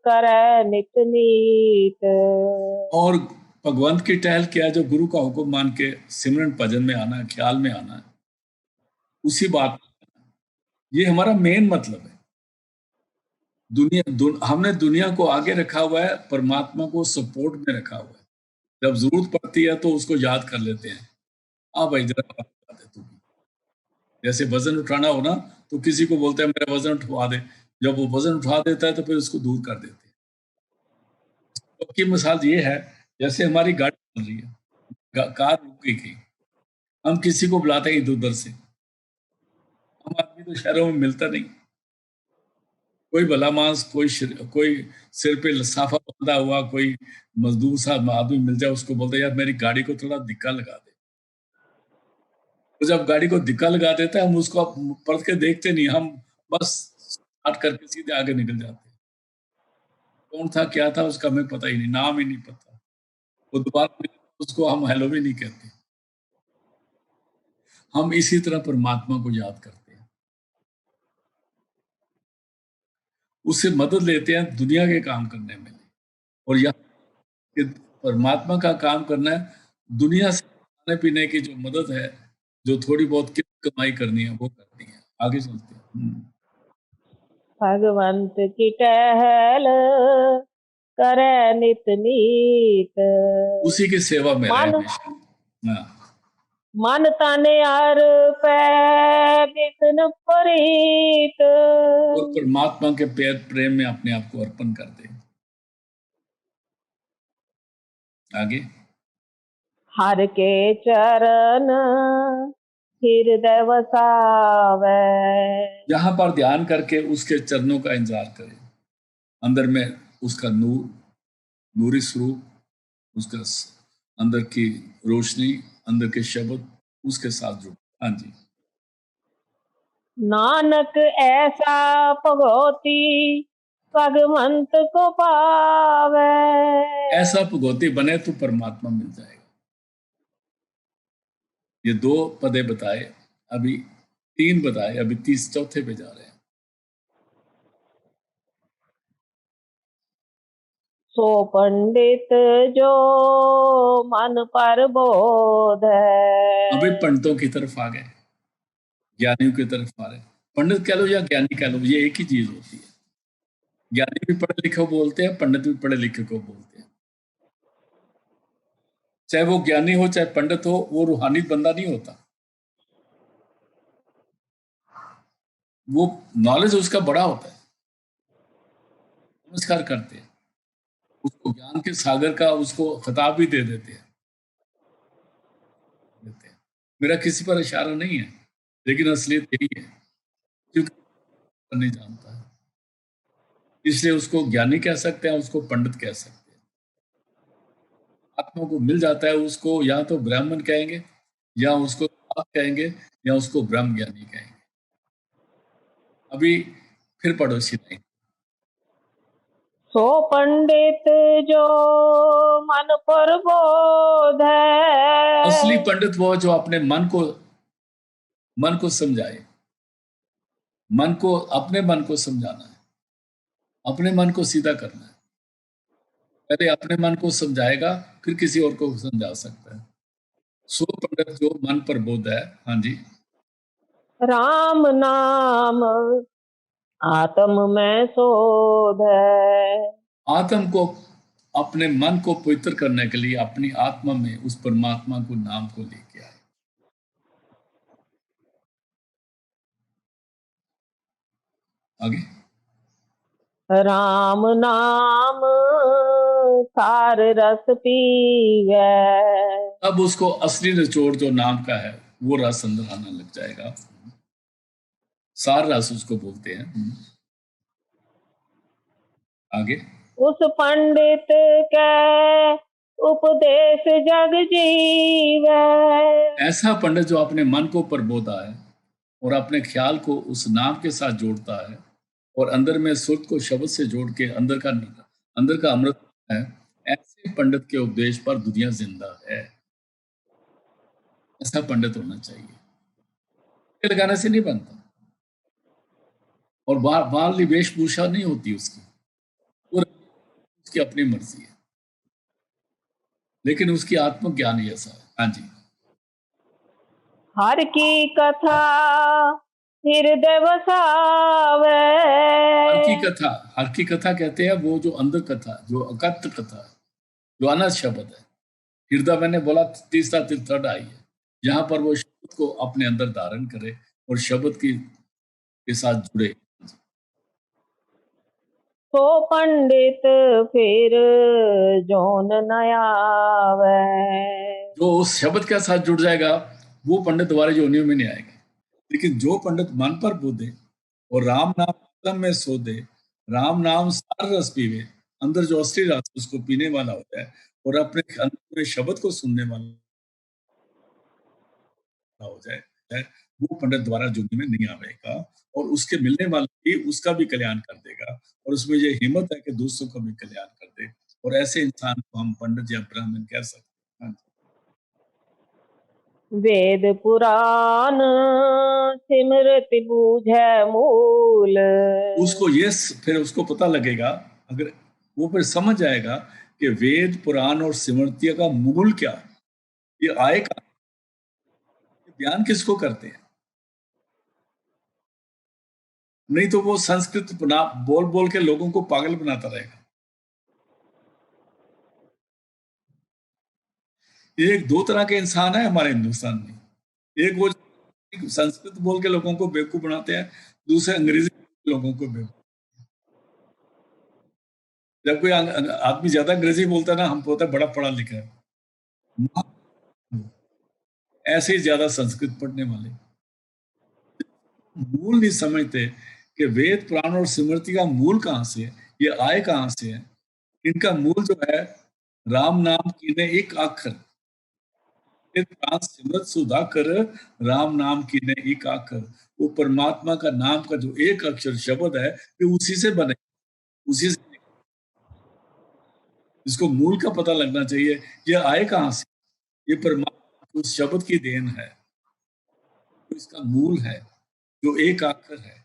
करे नित नीत। और भगवंत की टहल क्या है? जो गुरु का हुक्म मान के सिमरन भजन में आना है, ख्याल में आना है, उसी बात, ये हमारा मेन मतलब है। हमने दुनिया को आगे रखा हुआ है, परमात्मा को सपोर्ट में रखा हुआ है। जब जरूरत पड़ती है तो उसको याद कर लेते हैं, हाँ भाई जरा बात बता दे तू भी। जैसे वजन उठाना हो ना, तो किसी को बोलते हैं मेरा वजन उठवा दे, जब वो वजन उठा देता है तो फिर उसको दूर कर देते हैं। तो की मिसाल ये है, जैसे हमारी गाड़ी चल रही है, कार रुक गई कहीं, हम किसी को बुलाते हैं इधर उधर से, हम आदमी तो शहरों में मिलता नहीं, कोई भला मांस, कोई सिर पे लसाफा बंधा हुआ कोई मजदूर सा आदमी मिल जाए, उसको बोलते यार मेरी गाड़ी को थोड़ा धिक्का लगा दे। तो जब गाड़ी को धिक्का लगा देता है, हम उसको पलट के देखते नहीं, हम बस स्टार्ट करके सीधे आगे निकल जाते हैं। कौन था क्या था उसका हमें पता ही नहीं, नाम ही नहीं पता, वो दोबारा उसको हम हेलो भी नहीं कहते। हम इसी तरह परमात्मा को याद करते हैं, उससे मदद लेते हैं दुनिया के काम करने में, और यहाँ कि परमात्मा का काम करना है, दुनिया से खाने पीने की जो मदद है, जो थोड़ी बहुत कमाई करनी है वो करनी है। आगे चलते हैं। भगवंत की टहल करे नित नीत। उसी की सेवा में रहे मन हमेशा। हाँ। मन तन यार पे बिघ्न प्रीत। और परमात्मा के प्रेम में अपने आप को अर्पण कर दे। आगे, हर के चरण हृदय वसावे। यहाँ पर ध्यान करके उसके चरणों का इंतजार करें, अंदर में उसका नूरी स्वरूप, उसका अंदर की रोशनी, अंदर के शब्द उसके साथ जुड़। हाँ जी। नानक ऐसा भगवती भगवंत को पावे। ऐसा भगवती बने तो परमात्मा मिल जाएगा। ये दो पदे बताए, अभी तीन बताए, अभी चौथे पे जा रहे हैं। सो पंडित जो मन पर बोध है। अभी पंडितों की तरफ आ गए, ज्ञानियों की तरफ आ रहे। पंडित कह लो या ज्ञानी कह लो, ये एक ही चीज होती है। ज्ञानी भी पढ़े लिखे को बोलते हैं, पंडित भी पढ़े लिखे को बोलते हैं। चाहे वो ज्ञानी हो चाहे पंडित हो, वो रूहानी बंदा नहीं होता। वो नॉलेज उसका बड़ा होता है, नमस्कार करते हैं उसको, ज्ञान के सागर का उसको खिताब भी दे देते हैं। मेरा किसी पर इशारा नहीं है, लेकिन असलियत यही है, क्योंकि नहीं जानता है, इसलिए उसको ज्ञानी कह सकते हैं, उसको पंडित कह सकते हैं। आत्मा को मिल जाता है, उसको या तो ब्राह्मण कहेंगे, या उसको आप कहेंगे, या उसको ब्रह्म ज्ञानी कहेंगे। अभी फिर पड़ोसी नहीं। सो पंडित जो मन पर बोध है। असली पंडित वो जो अपने मन को समझाए, अपने मन को समझाना है, अपने मन को सीधा करना है। पहले अपने मन को समझाएगा, फिर किसी और को समझा सकता है। सो पंडित जो मन पर बोध है। हाँ जी। राम नाम आत्म में शोध है। आत्म को, अपने मन को पवित्र करने के लिए अपनी आत्मा में उस परमात्मा को, नाम को लेके आए। आगे, राम नाम सार रस पीवे। अब उसको असली निचोड़ जो नाम का है वो रस अंदर आने लग जाएगा। सार रस उसको बोलते हैं। आगे, उस पंडित के उपदेश जग जीवै। ऐसा पंडित जो अपने मन को प्रबोधा है और अपने ख्याल को उस नाम के साथ जोड़ता है और अंदर में सुर को शब्द से जोड़ के अंदर का अमृत है, ऐसे पंडित के उपदेश पर दुनिया जिंदा है। ऐसा पंडित होना चाहिए। ये लगाने से नहीं बनता, और बाल वेशभूषा नहीं होती उसकी, और उसकी अपनी मर्जी है, लेकिन उसकी आत्मज्ञान ही ऐसा है। हाँ जी। हर की कथा हृदय वसावे। हर की कथा कहते हैं वो जो अंदर कथा, जो अकथ कथा है, जो अनंत शब्द है। हृदय मैंने बोला तीसरा थर्ड आई है, जहां पर वो शब्द को अपने अंदर धारण करे और शब्द की के साथ जुड़े। तो पंडित फिर जोन न आवे। जो उस शब्द के साथ जुड़ जाएगा वो पंडित दोबारा योनियों में नहीं आएगा। लेकिन जो पंडित मन पर बोधे और राम नाम आत्म में सो दे, राम नाम सार रस पीवे, अंदर जो असली रस उसको पीने वाला होता है और अपने अंदर में शब्द को सुनने वाला हो जाए, वो पंडित द्वारा जुगनी में नहीं आवेगा और उसके मिलने वाला भी उसका भी कल्याण कर देगा, और उसमें ये हिम्मत है कि दूसरों का भी कल्याण कर दे, और ऐसे इंसान को हम पंडित या ब्राह्मण कह सकते हैं। वेद पुराण सिमृति बूझै मूल। उसको ये फिर उसको पता लगेगा, अगर वो फिर समझ जाएगा कि वेद पुराण और स्मृतियों का मूल क्या है, ये आए का बयान किसको करते हैं। नहीं तो वो संस्कृत बोल बोल के लोगों को पागल बनाता रहेगा। एक दो तरह के इंसान है हमारे हिंदुस्तान में, एक वो संस्कृत बोल के लोगों को बेवकूफ बनाते हैं, दूसरे अंग्रेजी लोगों को बेवकूफ। जब कोई आदमी ज्यादा अंग्रेजी बोलता है ना, हम बोलते हैं बड़ा पढ़ा लिखा है, ऐसे ही ज्यादा संस्कृत पढ़ने वाले मूल नहीं समझते कि वेद पुराण और स्मृति का मूल कहां से है, ये आए कहां से है। इनका मूल जो है राम नाम की ने एक अक्षर, प्राण सिमरत सुधाकर, राम नाम की ने एक अक्षर, वो परमात्मा का नाम का जो एक अक्षर शब्द है, ये उसी से बने, उसी से। इसको मूल का पता लगना चाहिए, ये आए कहां से, ये परमात्मा उस शब्द की देन है, तो इसका मूल है जो एक आखर है,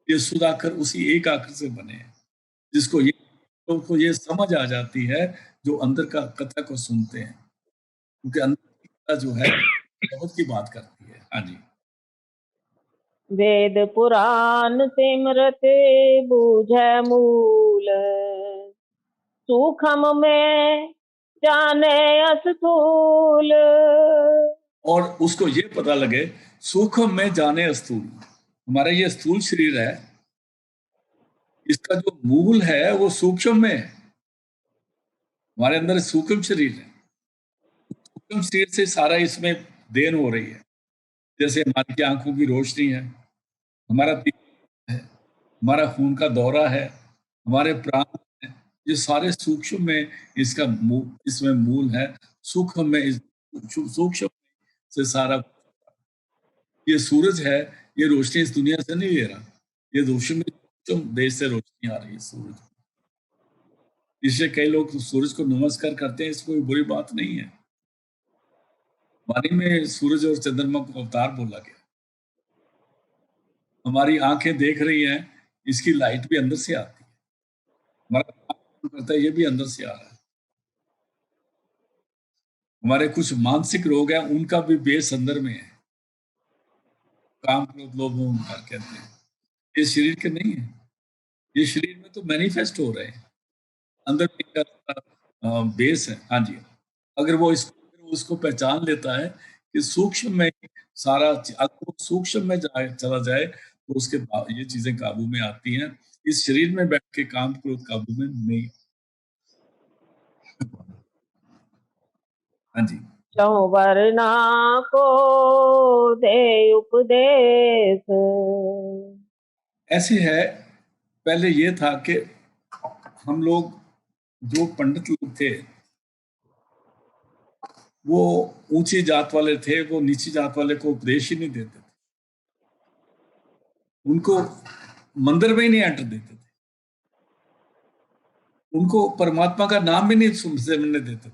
ये सुधाकर उसी एक आखर से बने हैं, जिसको ये को ये समझ आ जाती है जो अंदर का कथा को सुनते हैं, क्योंकि अंदर की कथा जो है बहुत की बात करती है। हाँ जी। वेद पुराण सिमरत बूझै मूल। सूखम में जाने अस्थूल। और उसको ये पता लगे सूक्ष्म में जाने स्थूल। हमारा ये स्थूल शरीर है, इसका जो मूल है वो सूक्ष्म में है। हमारे अंदर सूक्ष्म शरीर है, सूक्ष्म शरीर से सारा इसमें देन हो रही है। जैसे हमारी आंखों की रोशनी है, हमारा दिल है, हमारा खून का दौरा है, हमारे प्राण है, ये सारे सूक्ष्म में इसमें मूल है। सूक्ष्म में सूक्ष्म से सारा, ये सूरज है, ये रोशनी इस दुनिया से नहीं ले रहा, ये रोशनी सूक्ष्म देश से रोशनी आ रही है सूरज। इससे कई लोग सूरज को नमस्कार करते हैं, इसको कोई बुरी बात नहीं है। वाणी में सूरज और चंद्रमा को अवतार बोला गया। हमारी आंखें देख रही हैं, इसकी लाइट भी अंदर से आती है, हमारा काम करता है, ये भी अंदर से आ रहा है। हमारे कुछ मानसिक रोग हैं, उनका भी बेस अंदर में है, काम क्रोध लोभ मोह अहंकार कहते हैं। ये शरीर के नहीं है, ये शरीर में तो मैनिफेस्ट हो रहे हैं, अंदर का बेस है। हाँ जी। अगर वो उसको पहचान लेता है कि सूक्ष्म में सारा, अगर वो सूक्ष्म में चला जाए तो उसके ये चीजें काबू में आती हैं। इस शरीर में बैठ के काम क्रोध काबू में नहीं। हाँ जी। चहु वर्णा को दे उपदेश। ऐसे है, पहले ये था कि हम लोग जो पंडित लोग थे वो ऊंची जात वाले थे, वो नीची जात वाले को उपदेश ही नहीं देते थे, उनको मंदिर में ही नहीं एंटर देते थे, उनको परमात्मा का नाम भी नहीं सुनने देते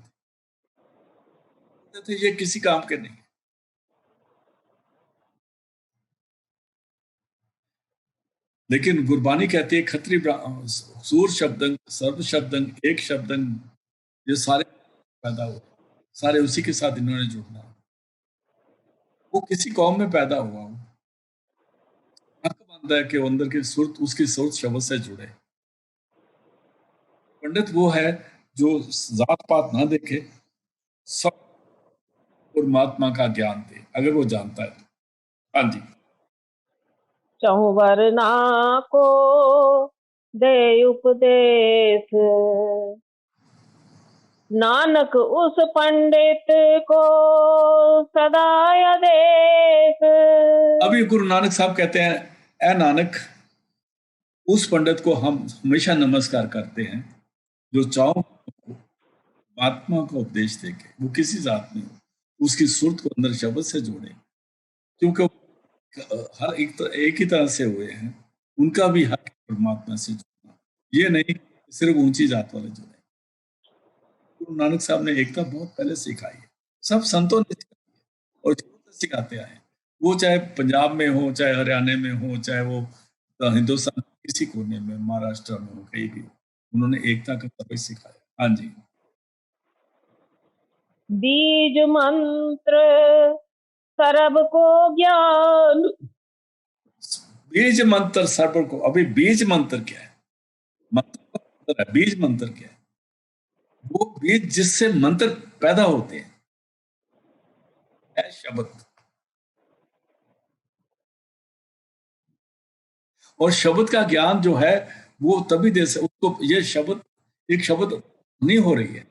थे, ये किसी काम के नहीं। लेकिन गुरबानी कहती है खत्री सूर शब्दंग सर्व शब्दंग एक शब्दंग, ये सारे पैदा हुए, सारे उसी के साथ इन्होंने जुड़ना। वो किसी कौम में पैदा हुआ, हक बनता है कि वो अंदर की सुरत, उसकी सुरत शब्द से जुड़े। पंडित वो है जो जात पात ना देखे, सब परमात्मा का ज्ञान दे, अगर वो जानता है तो। हाँ जी। चहु वरना को दे उपदेश, नानक उस पंडित को सदा आदेश। अभी गुरु नानक साहब कहते हैं, ए नानक, उस पंडित को हम हमेशा नमस्कार करते हैं जो चाहो आत्मा को उपदेश देके, वो किसी जात में हो, उसकी सुरत को अंदर शब्द से जोड़े, क्योंकि हर एक ही तरह से हुए हैं, उनका भी हक परमात्मा से जुड़ना, ये नहीं सिर्फ ऊंची जात वाले जुड़े। गुरु नानक साहब ने एकता बहुत पहले सिखाई है, सब संतों ने सिखाई और सिखाते आए, वो चाहे पंजाब में हो, चाहे हरियाणा में हो, चाहे वो हिंदुस्तान किसी कोने में, महाराष्ट्र में हो, कहीं भी हो, उन्होंने एकता का सबक सिखाया। हाँ जी। बीज मंत्र सर्व को ज्ञान, बीज मंत्र सर्व को, अभी बीज मंत्र क्या है? मंत्र है, बीज मंत्र क्या है? वो बीज जिससे मंत्र पैदा होते हैं, है शब्द। और शब्द का ज्ञान जो है वो तभी दे से उसको, ये शब्द एक शब्द नहीं हो रही है,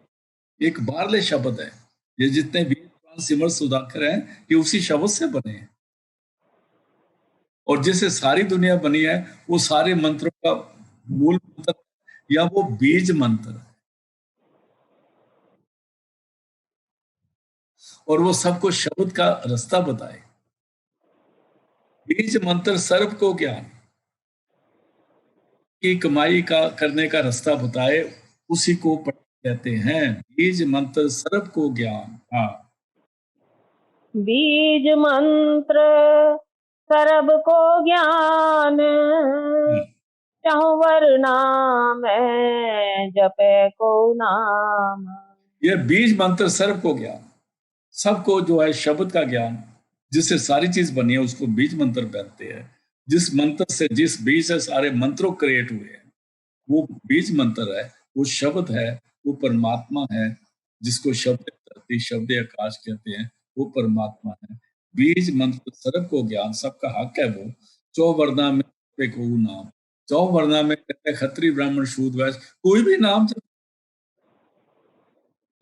एक बारले शब्द है, ये जितने भी सिमर सुधाकर हैं ये उसी शब्द से बने हैं, और जिससे सारी दुनिया बनी है वो सारे मंत्रों का मूल मंत्र या वो बीज मंत्र है, और वो सबको शब्द का रास्ता बताए। बीज मंत्र सर्व को ज्ञान की कमाई का करने का रास्ता बताए, उसी को कहते हैं बीज मंत्र सर्व को ज्ञान। हाँ, बीज मंत्र सर्व को ज्ञान, चाहु वरना में जपे को नाम। ये बीज मंत्र सर्व को ज्ञान, सबको जो है शब्द का ज्ञान, जिससे सारी चीज बनी है उसको बीज मंत्र कहते हैं। जिस मंत्र से, जिस बीज से सारे मंत्रों क्रिएट हुए हैं, वो बीज मंत्र है, वो शब्द है, वो परमात्मा है, जिसको शब्द धरती शब्द आकाश कहते हैं, वो परमात्मा है। बीज मंत्र सर्व को ज्ञान, सबका हक है वो। चौवर्णा में को नाम, चौवर्णा में कहते हैं खत्री ब्राह्मण शूद्र वैश्य, कोई भी नाम,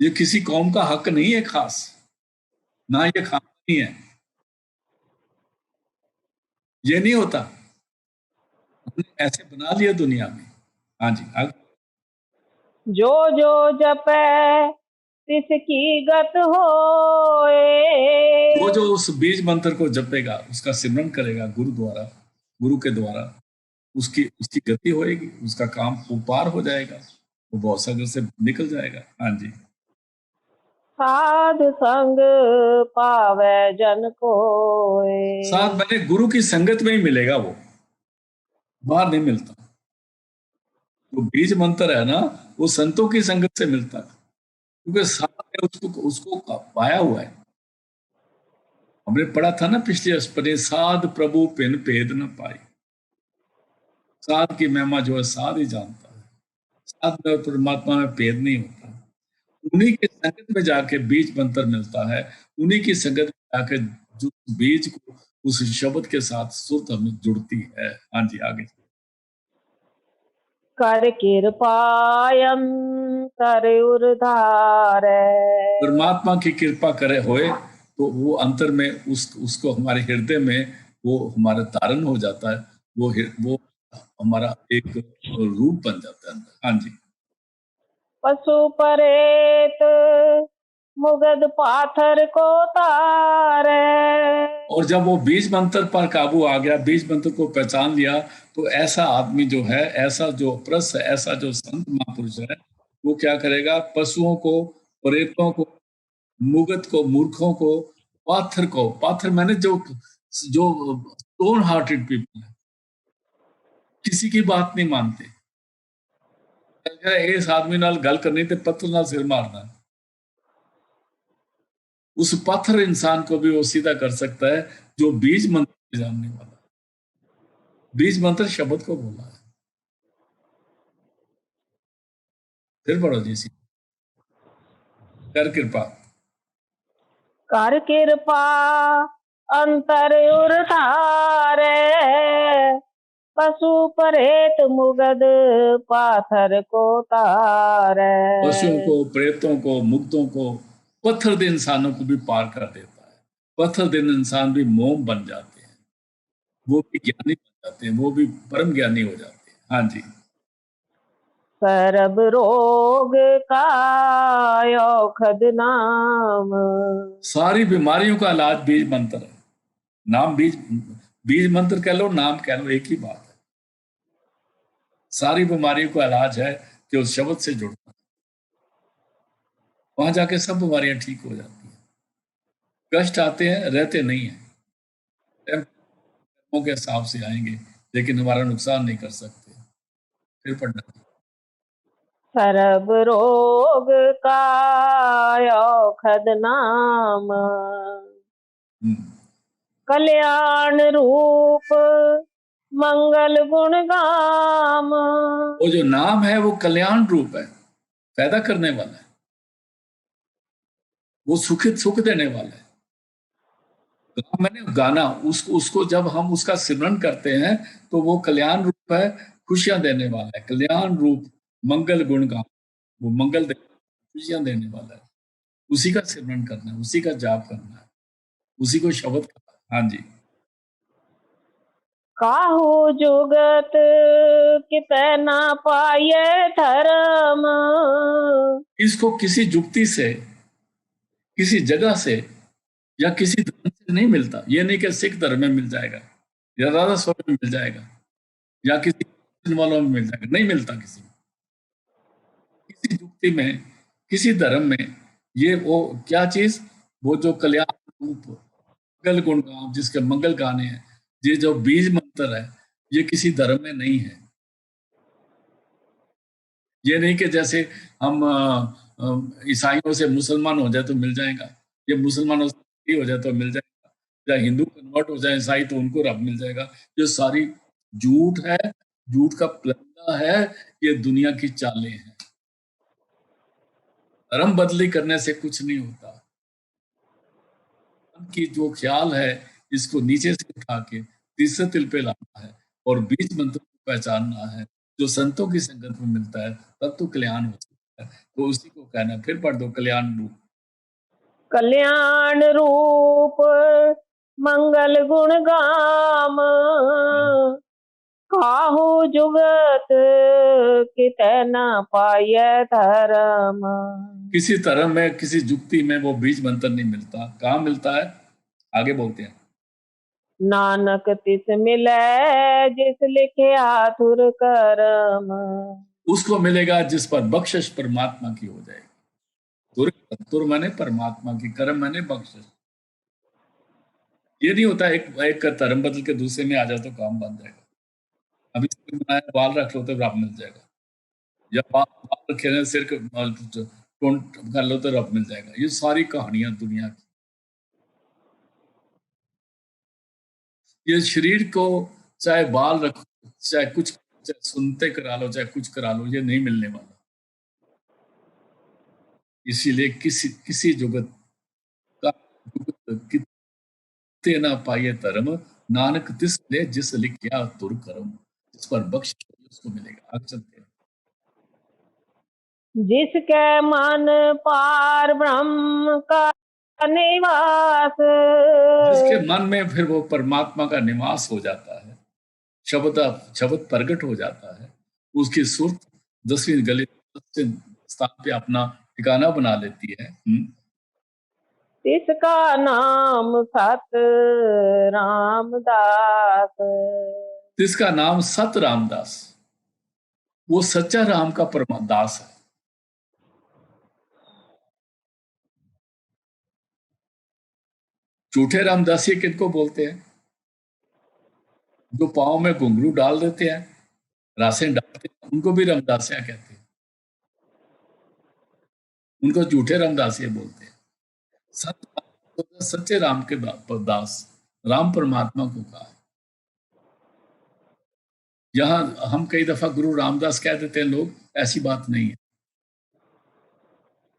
ये किसी कौम का हक नहीं है खास, ना ये खास नहीं है, ये नहीं होता, हमने ऐसे बना लिया दुनिया में। हाँ जी, आगे। जो जो जपे तिसकी गत होए, वो जो उस बीज मंत्र को जपेगा, उसका सिमरन करेगा गुरु द्वारा, गुरु के द्वारा, उसकी उसकी गति होएगी, उसका काम पार हो जाएगा, वो बहुत सागर से निकल जाएगा। हाँ जी। साध संग पावे जन कोय, साथ मैंने गुरु की संगत में ही मिलेगा, वो बाहर नहीं मिलता। जो बीज मंत्र है ना, वो संतों की संगत से मिलता है, क्योंकि साथ में उसको उसको पाया हुआ है। हमने पढ़ा था ना पिछले अस्पताल, साध प्रभु पिन भेद न पाई, साध की महिमा जो है साध ही जानता है, साध में परमात्मा में भेद नहीं होता। उन्हीं की संगत में जाके बीज मंत्र मिलता है, उन्हीं की संगत में जाके जो बीज को उस शब्द के साथ सुरत हमें जुड़ती है। हाँ जी, आगे। कर कृपायम कर उर्धार, परमात्मा की कृपा करे होए तो वो अंतर में उसको हमारे हृदय में वो हमारा धारण हो जाता है, वो हमारा एक रूप बन जाता है अंदर। हाँ जी। पशु परेत मुगद पाथर को तारे। और जब वो बीज मंत्र पर काबू आ गया, बीज मंत्र को पहचान लिया, तो ऐसा आदमी जो है, ऐसा जो प्रस है, ऐसा जो संत महापुरुष है, वो क्या करेगा? पशुओं को, प्रेतों को, मुगत को, मूर्खों को, पाथर को, पाथर मैंने जो जो स्टोन हार्टेड पीपल है, किसी की बात नहीं मानते। इस आदमी नाल गल करनी ते पत्थर नाल सिर मारना। उस पत्थर इंसान को भी वो सीधा कर सकता है जो बीज मंत्र जानने वाला। बीज मंत्र शब्द को बोला है। फिर पढ़ो जी सी। कर कृपा, कर कृपा अंतर उरतारे। पशु परेत मुगद पाथर को तारे। पशुओं को, प्रेतों को, मुग्धों को, पत्थर दिन इंसानों को भी पार कर देता है। पत्थर दिन इंसान भी मोम बन जाते हैं, वो भी ज्ञानी बन जाते हैं, वो भी परम ज्ञानी हो जाते हैं। हाँ जी। सर्ब रोग का औखद नाम। सारी बीमारियों का इलाज बीज मंत्र है। नाम बीज, बीज मंत्र कह लो, नाम कह लो, एक ही बात है। सारी बीमारियों का इलाज है कि उस शब्द से जुड़ना, वहां जाके सब बीमारियां ठीक हो जाती हैं। कष्ट आते हैं, रहते नहीं है, कर्मों के हिसाब से आएंगे, लेकिन हमारा नुकसान नहीं कर सकते। फिर पढ़ना। सर्ब रोग का औखद नाम। कल्याण रूप मंगल गुण गाम। वो जो नाम है वो कल्याण रूप है, पैदा करने वाला है, वो सुख देने वाला है। मैंने गाना, उसको जब हम उसका सिमरन करते हैं तो वो कल्याण रूप है, खुशियां देने वाला है। कल्याण रूप मंगल गुण गाम, वो मंगल खुशियां देने वाला है। उसी का सिमरन करना है, उसी का जाप करना है, उसी को शब्द करना है। हाँ जी। काहू जुगत कितै ना पाए धर्म। इसको किसी जुक्ति से, किसी जगह से या किसी धर्म से नहीं मिलता। ये नहीं कि सिख धर्म में मिल जाएगा या राधा स्वामी में मिल जाएगा या किसी वालों में मिल जाएगा, नहीं मिलता किसी में। किसी जुक्ति में, किसी धर्म में ये वो क्या चीज, वो जो कल्याण रूप मंगल गुण गान, जिसके मंगल गाने हैं, ये जो बीज मंत्र है, ये किसी धर्म में नहीं है। ये नहीं कि जैसे हम ईसाइयों से मुसलमान हो जाए तो मिल जाएगा, ये मुसलमानों से हो जाए तो मिल जाएगा, या हिंदू कन्वर्ट हो जाए ईसाई तो उनको रब मिल जाएगा। ये सारी झूठ है, झूठ का प्लंदा है, ये दुनिया की चालें हैं। धर्म बदली करने से कुछ नहीं होता। मन की जो ख्याल है, इसको नीचे से उठा के तीसरे तिल पे लाना है और बीज मंत्र को पहचानना है, जो संतों की संगत में मिलता है, तब तो कल्याण हो सकता है। तो उसी को कहना। फिर पढ़ दो कल्याण रूप। कल्याण रूप मंगल गुण गाम। काहू जुगत कितै ना पाए धर्म। किसी धर्म में, किसी जुक्ति में वो बीज मंत्र नहीं मिलता। कहाँ मिलता है? आगे बोलते हैं। नानक तिस मिले जिस लिखे आतुर करम। उसको मिलेगा जिस पर बख्शिश परमात्मा की हो जाएगी। तुर, तुर माने परमात्मा की, कर्म माने बख्शिश। ये नहीं होता एक धर्म बदल के दूसरे में आ जाए तो काम बन जाएगा। अभी बाल रख लो तो रब मिल जाएगा, या बाल रखे सिर कर लो तो रब मिल जाएगा। ये सारी कहानियां दुनिया की। ये शरीर को चाहे बाल रखो, चाहे कुछ, चाहे सुनते करा लो, चाहे कुछ करा लो, ये नहीं मिलने वाला। इसीलिए किसी किसी जुगत का किते ना पाए धर्म, नानक तिस ले जिस लिखिया तुर करम। जिस पर बख्शिश उसको मिलेगा। आगे चलते हैं। जिसके मन पार ब्रह्म का निवास। जिसके मन में फिर वो परमात्मा का निवास हो जाता है, शब्द शब्द प्रकट हो जाता है, उसकी सुरत 10वीं गली स्थान पे अपना ठिकाना बना लेती है। तिसका नाम सत रामदास। जिसका नाम सत रामदास, वो सच्चा राम का दास है। झूठे रामदासी किनको बोलते हैं? जो पाँव में घुंघरू डाल देते हैं, रासें डालते हैं, उनको भी रामदासिया कहते हैं। उनको झूठे रामदासिया बोलते हैं। सच्चे राम के दास, राम परमात्मा को कहा। यहां हम कई दफा गुरु रामदास कह देते हैं लोग, ऐसी बात नहीं है।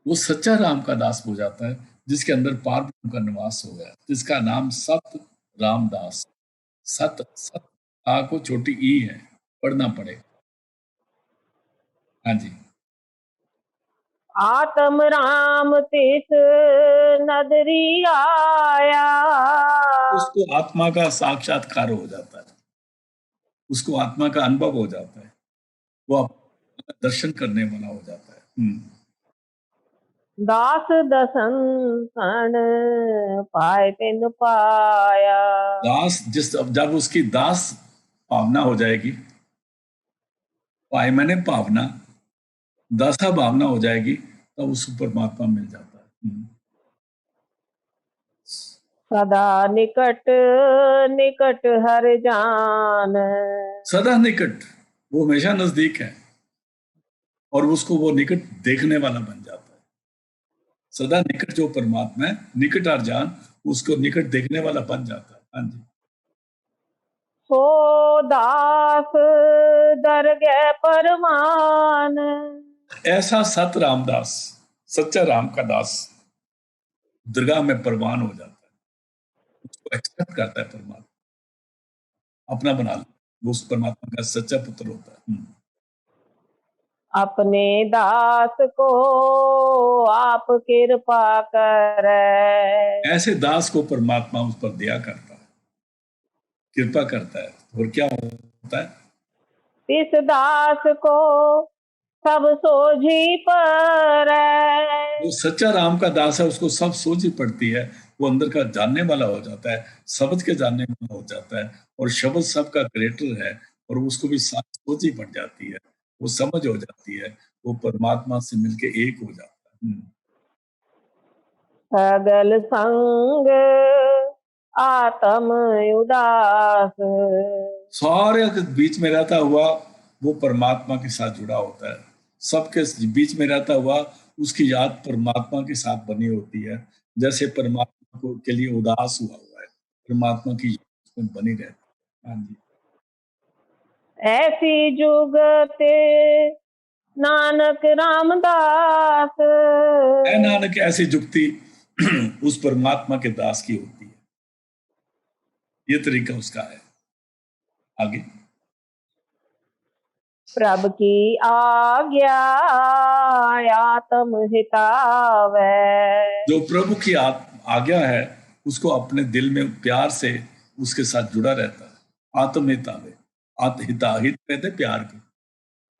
वो सच्चा राम का दास हो जाता है जिसके अंदर पार ब्रह्म का निवास हो गया, जिसका नाम सत रामदास। सत सत आ को छोटी ई है, पढ़ना पड़ेगा। हाँ जी। आत्म राम तिस नदरी आया। उसको आत्मा का साक्षात्कार हो जाता है, उसको आत्मा का अनुभव हो जाता है, वो दर्शन करने वाला हो जाता है। दास दसन सन पाए तिन पाया। दास जब उसकी दास भावना हो जाएगी, पाए मैंने भावना, दासा भावना हो जाएगी, तब उसको परमात्मा मिल जाता है। सदा निकट निकट हर जान। सदा निकट, वो हमेशा नजदीक है और उसको वो निकट देखने वाला बन जाता है। सदा निकट जो परमात्मा है, निकट हर जान, उसको निकट देखने वाला बन जाता है। हाँ जी। सो दास दरगह परमान। ऐसा सत रामदास, सच्चा राम का दास दरगाह में परवान हो जाता है, उसको एक्सेप्ट करता है परमात्मा, अपना बना ले, वो उस परमात्मा का सच्चा पुत्र होता है। अपने दास को आप कृपा करे। ऐसे दास को परमात्मा उस पर दया करता है, कृपा करता है। और क्या होता है? इस दास को सब सोझी पर। वो सच्चा राम का दास है, उसको सब सोझी पड़ती है, वो अंदर का जानने वाला हो जाता है, शब्द के जानने वाला हो जाता है, और शब्द सबका क्रिएटर है, और उसको भी सोझी पड़ जाती है, वो समझ हो जाती है, वो परमात्मा से मिलके एक हो जाता है। सगल संग आत्म उदास। सारे के बीच में रहता हुआ वो परमात्मा के साथ जुड़ा होता है, सबके बीच में रहता हुआ उसकी याद परमात्मा के साथ बनी होती है, जैसे परमात्मा को के लिए उदास हुआ है, परमात्मा की याद बनी रहती है। हाँ जी। ऐसी जुगते नानक रामदास। ऐ नानक, ऐसी जुक्ति उस परमात्मा के दास की होती है। ये तरीका उसका है। आगे, प्रभु की आज्ञा आत्म हितावे। जो प्रभु की आज्ञा है उसको अपने दिल में प्यार से उसके साथ जुड़ा रहता है। आत्महितावे, हित कहते प्यार के,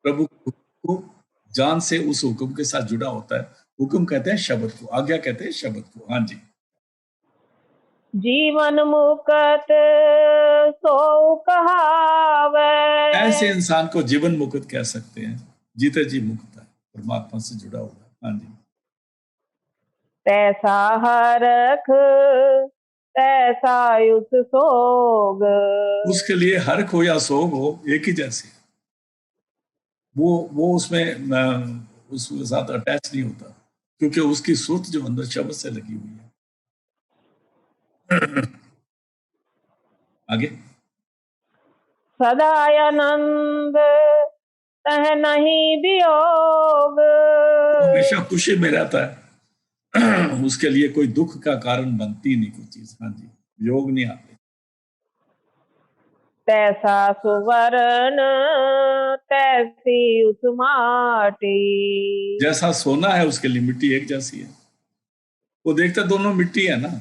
प्रभु को जान से उस हुक्म के साथ जुड़ा होता है। हुक्म कहते हैं शब्द को, आज्ञा कहते हैं शब्द को। हाँ जी। जीवन मुक्त सो कहावे। ऐसे इंसान को जीवन मुक्त कह सकते हैं, जीते जी मुक्त है, परमात्मा से जुड़ा हुआ है। हाँ जी। तैसा हरख तैसा युत सोग। उसके लिए हर्क हो या सोग हो, एक ही जैसे, वो उसमें उसके साथ अटैच नहीं होता, क्योंकि उसकी सुर्त जो अंदर शब्द से लगी हुई है। आगे, सदानंद तह नहीं वियोग। हमेशा खुशी में रहता है, उसके लिए कोई दुख का कारण बनती नहीं कोई चीज। हाँ जी, योग नहीं आते। तैसा सुवर्ण तैसी उस माटी। जैसा सोना है उसके लिए मिट्टी एक जैसी है। वो देखता दोनों मिट्टी है ना,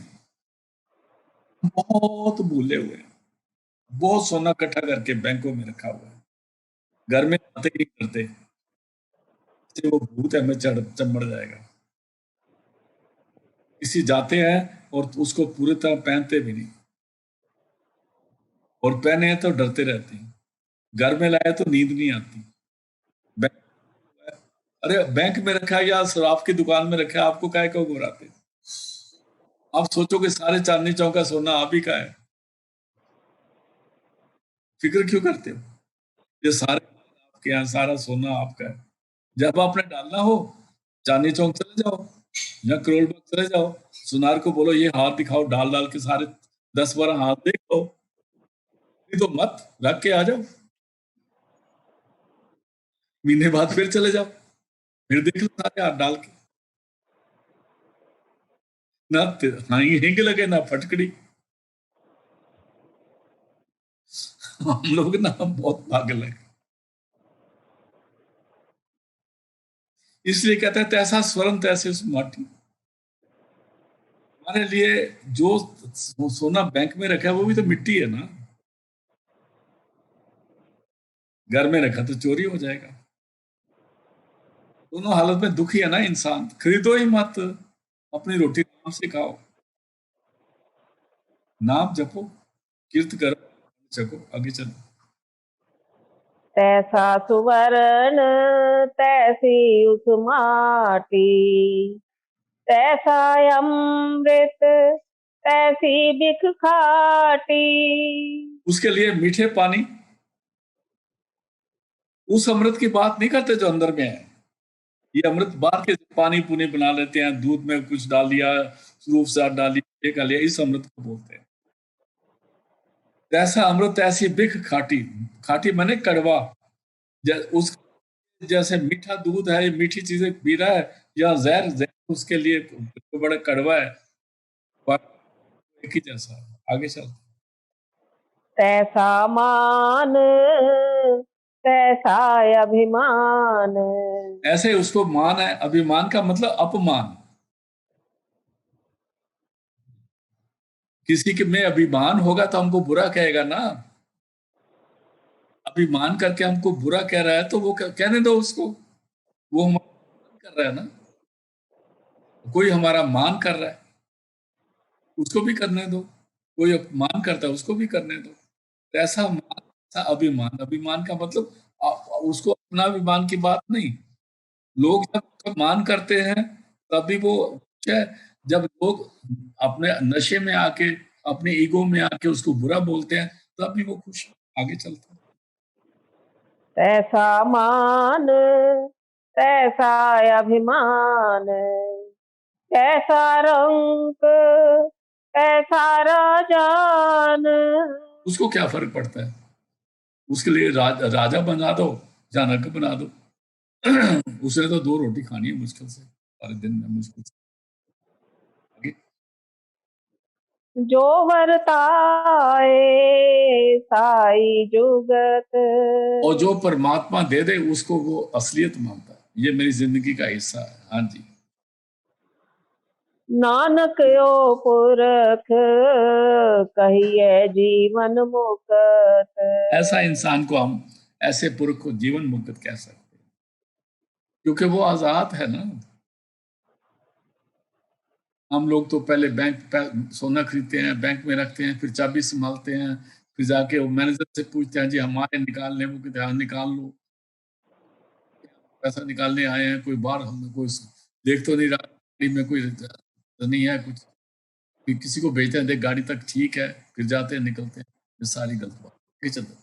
बहुत भूले हुए हैं, बहुत सोना इकट्ठा करके बैंकों में रखा हुआ है, घर में आते ही करते, वो भूत है, में चढ़ जाएगा। किसी जाते हैं और उसको पूरी तरह पहनते भी नहीं, और पहने हैं तो डरते रहते हैं। घर में लाए तो नींद नहीं आती। बैंक, अरे बैंक में रखा है या शराब की दुकान में रखा है, आपको काहे को घबराते? आप सोचो कि सारे चांदनी चौक का सोना आप ही का है, फिक्र क्यों करते हो? ये सारे आपके यहाँ, सारा सोना आपका है। जब आपने डालना हो, चांदनी चौक चले जाओ या करोल बाग चले जाओ, सुनार को बोलो ये हाथ दिखाओ, डाल डाल के सारे 10-12 हाथ देख लो। नहीं तो मत रख के आ जाओ, महीने बाद फिर चले जाओ, फिर देख लो सारे हाथ डाल के। ना हिंग लगे ना फटकड़ी। हम लोग ना बहुत पागल है। इसलिए कहते हैं तैसा स्वरम तैसे उस माटी। हमारे लिए जो सोना बैंक में रखा है वो भी तो मिट्टी है ना। घर में रखा तो चोरी हो जाएगा। दोनों हालत में दुखी है ना इंसान। खरीदो ही मत, अपनी रोटी नाम से खाओ, नाम जपो, कीर्त करो, चको आगे चलो। तैसा सुवर्ण तैसी उस माटी, तैसा अमृत तैसी बिख खाटी। उसके लिए मीठे पानी, उस अमृत की बात नहीं करते जो अंदर में है। ये अमृत बाहर के पानी पुनी बना लेते हैं, दूध में कुछ डाल दिया, रूप साथ डाल दिया, ये कर लिया, इस अमृत को बोलते हैं। तैसा अमृत ऐसी बिख खाटी, खाटी माने कड़वा। उस जैसे मीठा दूध है, मीठी चीजें पी रहा है, या जहर जहर उसके लिए तो बड़ा कड़वा है। एक ही जैसा। आगे चलते। तैसा मान तैसा अभिमान। ऐसे उसको मान है, अभिमान का मतलब अपमान। किसी के में अभिमान होगा तो हमको बुरा कहेगा ना। अभिमान करके हमको बुरा कह रहा है तो वो कहने दो उसको, वो हमारा मान कर रहा है ना। कोई हमारा मान कर रहा है, उसको भी करने दो। कोई अपमान करता है, उसको भी करने दो। तो ऐसा मान, ऐसा अभिमान। अभिमान का मतलब उसको अपना अभिमान की बात नहीं। लोग जब मान करते हैं तभी वो है। जब लोग अपने नशे में आके, अपने ईगो में आके उसको बुरा बोलते हैं, तभी वो खुश। आगे चलते हैं। तैसा मान तैसा अभिमान। कैसा रंग कैसा राजान। उसको क्या फर्क पड़ता है? उसके लिए राजा बना दो, जानक बना दो। उसने तो 2 रोटी खानी है मुश्किल से, सारे दिन में मुश्किल से। आगे। जो वर्ताए साई जुगत। और जो परमात्मा दे दे उसको वो असलियत मानता है, ये मेरी जिंदगी का हिस्सा है। हाँ जी। नानक यो पुरख कहिए जीवन मुकत। ऐसा इंसान को हम, ऐसे पुरुष को जीवन मुक्त कह सकते हैं, क्योंकि वो आजाद है ना। हम लोग तो पहले सोना खरीदते हैं, बैंक में रखते हैं, फिर चाबी संभालते हैं, फिर जाके वो मैनेजर से पूछते हैं जी हमारे निकाल लें, वो कहते हैं हाँ, निकाल लो। पैसा निकालने आए हैं, कोई बाहर हमें कोई देख तो नहीं रहा, गाड़ी में कोई तो नहीं है कुछ। फिर किसी को भेजते हैं, देख गाड़ी तक ठीक है, फिर जाते हैं, निकलते हैं। ये सारी गलत बात। ये चलते।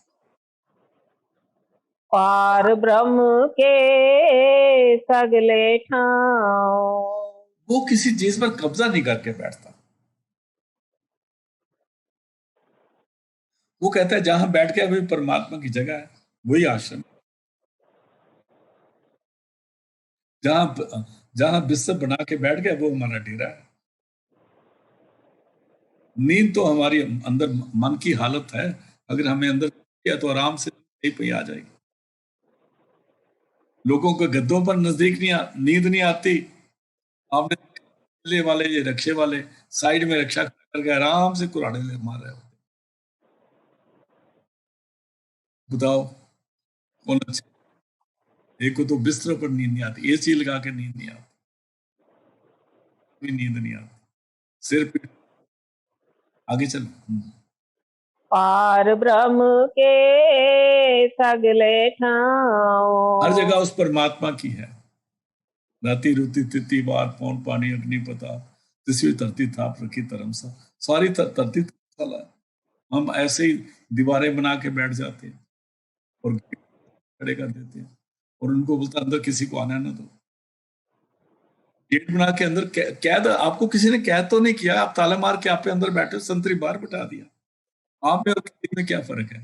पार ब्रह्म के सगले ठाव। वो किसी चीज पर कब्जा नहीं करके बैठता। वो कहता है जहां बैठ के अभी परमात्मा की जगह है, वही आश्रम। जहां जहां बिस्तर बना के बैठ गया वो हमारा डेरा है। नींद तो हमारी अंदर मन की हालत है। अगर हमें अंदर किया तो आराम से कहीं पे आ जाएगी। लोगों को गद्दों पर नजदीक नहीं नींद नहीं आती। आपने किले वाले, ये रक्षे वाले साइड में रक्षा करके आराम से कुराने ले मार रहे होते। बताओ कौन अच्छा? एक को तो बिस्तर पर नींद नहीं आती, एसी लगा के नींद नहीं आती, कोई नींद नहीं आती। सिर पीठ, आगे चलो। पार ब्रह्म के सगले ठाव। हर जगह उस परमात्मा की है। राति रुति तिथि वार पौन पानी अग्नि पता, तीसरी धरती थाप रखी धर्मसा। सारी धरती धर्मशाला है। हम ऐसे ही दीवारें बना के बैठ जाते हैं और खड़े कर देते हैं और उनको बोलता अंदर किसी को आना ना दो। गेट बना के अंदर कैद, आपको किसी ने कैद तो नहीं किया, आप ताला मार के आप अंदर बैठे, संतरी बाहर बिठा दिया। आप में और किसी में क्या फर्क है?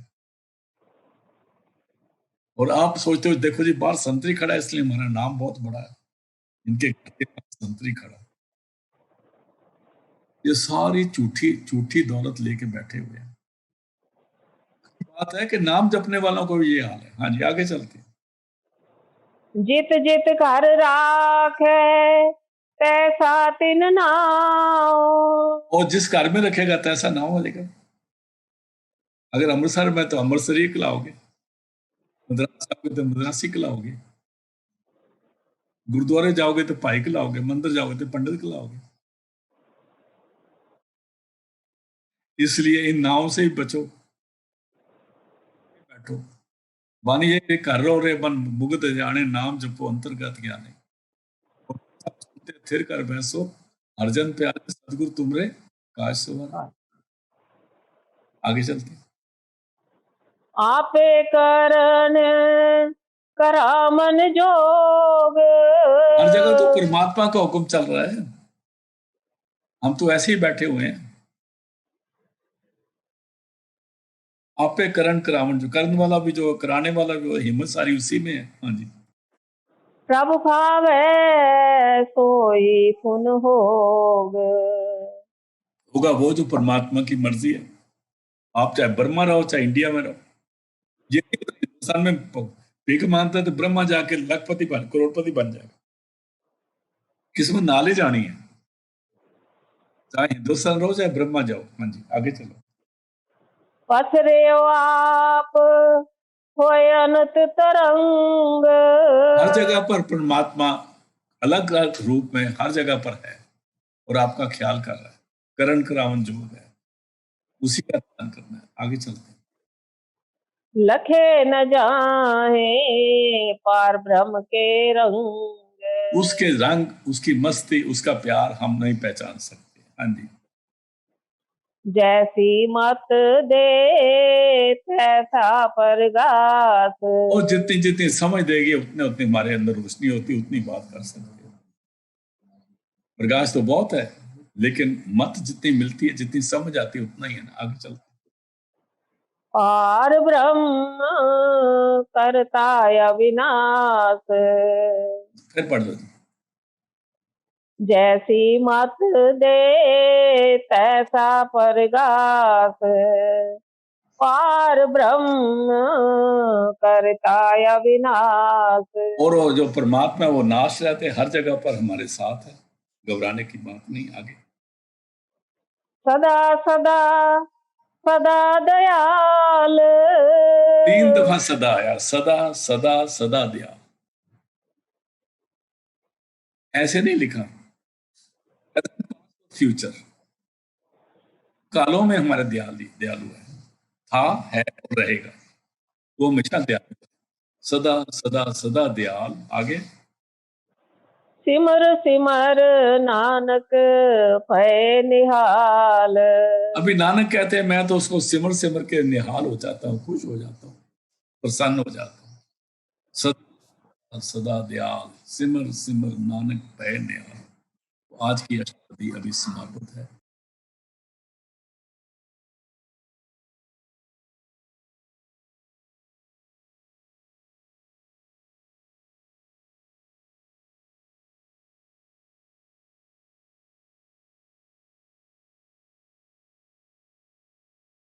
और आप सोचते हो देखो जी बाहर संतरी खड़ा है इसलिए हमारा नाम बहुत बड़ा है, इनके घर के पास संतरी खड़ा। ये सारी झूठी झूठी दौलत लेके बैठे हुए हैं। बात है कि नाम जपने वालों को ये हाल है। हाँ जी, आगे चलते हैं। जित जित घर राखे तैसा तिन नाव। और जिस घर में रखेगा तैसा नाम हो जाएगा। अगर अमृतसर में तो अमृतसरी खिलाओगे, मद्रास जाओगे तो मद्रासी खिलाओगे, गुरुद्वारे जाओगे तो भाई खिलाओगे, मंदिर जाओगे तो पंडित खिलाओगे। इसलिए इन नावों से ही बचो, बैठो। बानी ये कर रो रे बन मुगत जाने, नाम जपो अंतर्गत ज्ञाने। थिर कर बैसो अर्जन प्यारे, सदगुरु तुमरे काज सवार। आगे चलते हैं। आपे करन करामन जोग। हर जगह तो परमात्मा का हुक्म चल रहा है, हम तो ऐसे ही बैठे हुए हैं। आपे करण करावन, जो करने वाला भी जो कराने वाला भी, वो हिम्मत सारी उसी में है। हाँ जी। प्रभु खावे सोई सुन होग। होगा वो जो परमात्मा की मर्जी है। आप चाहे बर्मा रहो चाहे इंडिया में रहो, ये हिंदुस्तान में भीख मांगता है तो ब्रह्मा जाके लखपति बन करोड़पति बन जाएगा। किस्मत नाले जानी है, चाहे हिंदुस्तान रहो चाहे ब्रह्मा जाओ। हाँ जी, आगे चलो। पथरे आप होय अनंत तरंग। हर जगह पर परमात्मा अलग अलग रूप में हर जगह पर है और आपका ख्याल कर रहा है। करण करावन जो है उसी का ध्यान करना है। आगे चलते हैं। लखे न जाहे पार ब्रह्म के रंग। उसके रंग, उसकी मस्ती, उसका प्यार हम नहीं पहचान सकते। हाँ जी। जैसी मत दे तैसा परगास। और जितनी जितनी समझ देगी उतने उतनी हमारे अंदर रोशनी होती, उतनी बात कर सकते हैं। प्रकाश तो बहुत है लेकिन मत जितनी मिलती है, जितनी समझ आती है उतना ही है ना। आगे चलते हैं। पार ब्रह्म करता अविनाश। फिर पढ़ दो जी। जैसी मत दे तैसा परगास। पार ब्रह्म करता अविनाश। और वो जो परमात्मा है वो नाश रहते हर जगह पर हमारे साथ है, घबराने की बात नहीं। आगे। सदा सदा सदा दयाल। 3 दफा सदा आया, सदा सदा सदा दयाल। ऐसे नहीं लिखा, फ्यूचर कालों में हमारे दयालु है, था है और रहेगा। वो हमेशा दयालु है, सदा सदा सदा दयाल। आगे। सिमर सिमर नानक भय निहाल। अभी नानक कहते हैं मैं तो उसको सिमर सिमर के निहाल हो जाता हूँ, खुश हो जाता हूँ, प्रसन्न हो जाता हूँ। सदा सदा दयाल, सिमर सिमर नानक भय निहाल। आज की अष्टपदी अभी समाप्त है।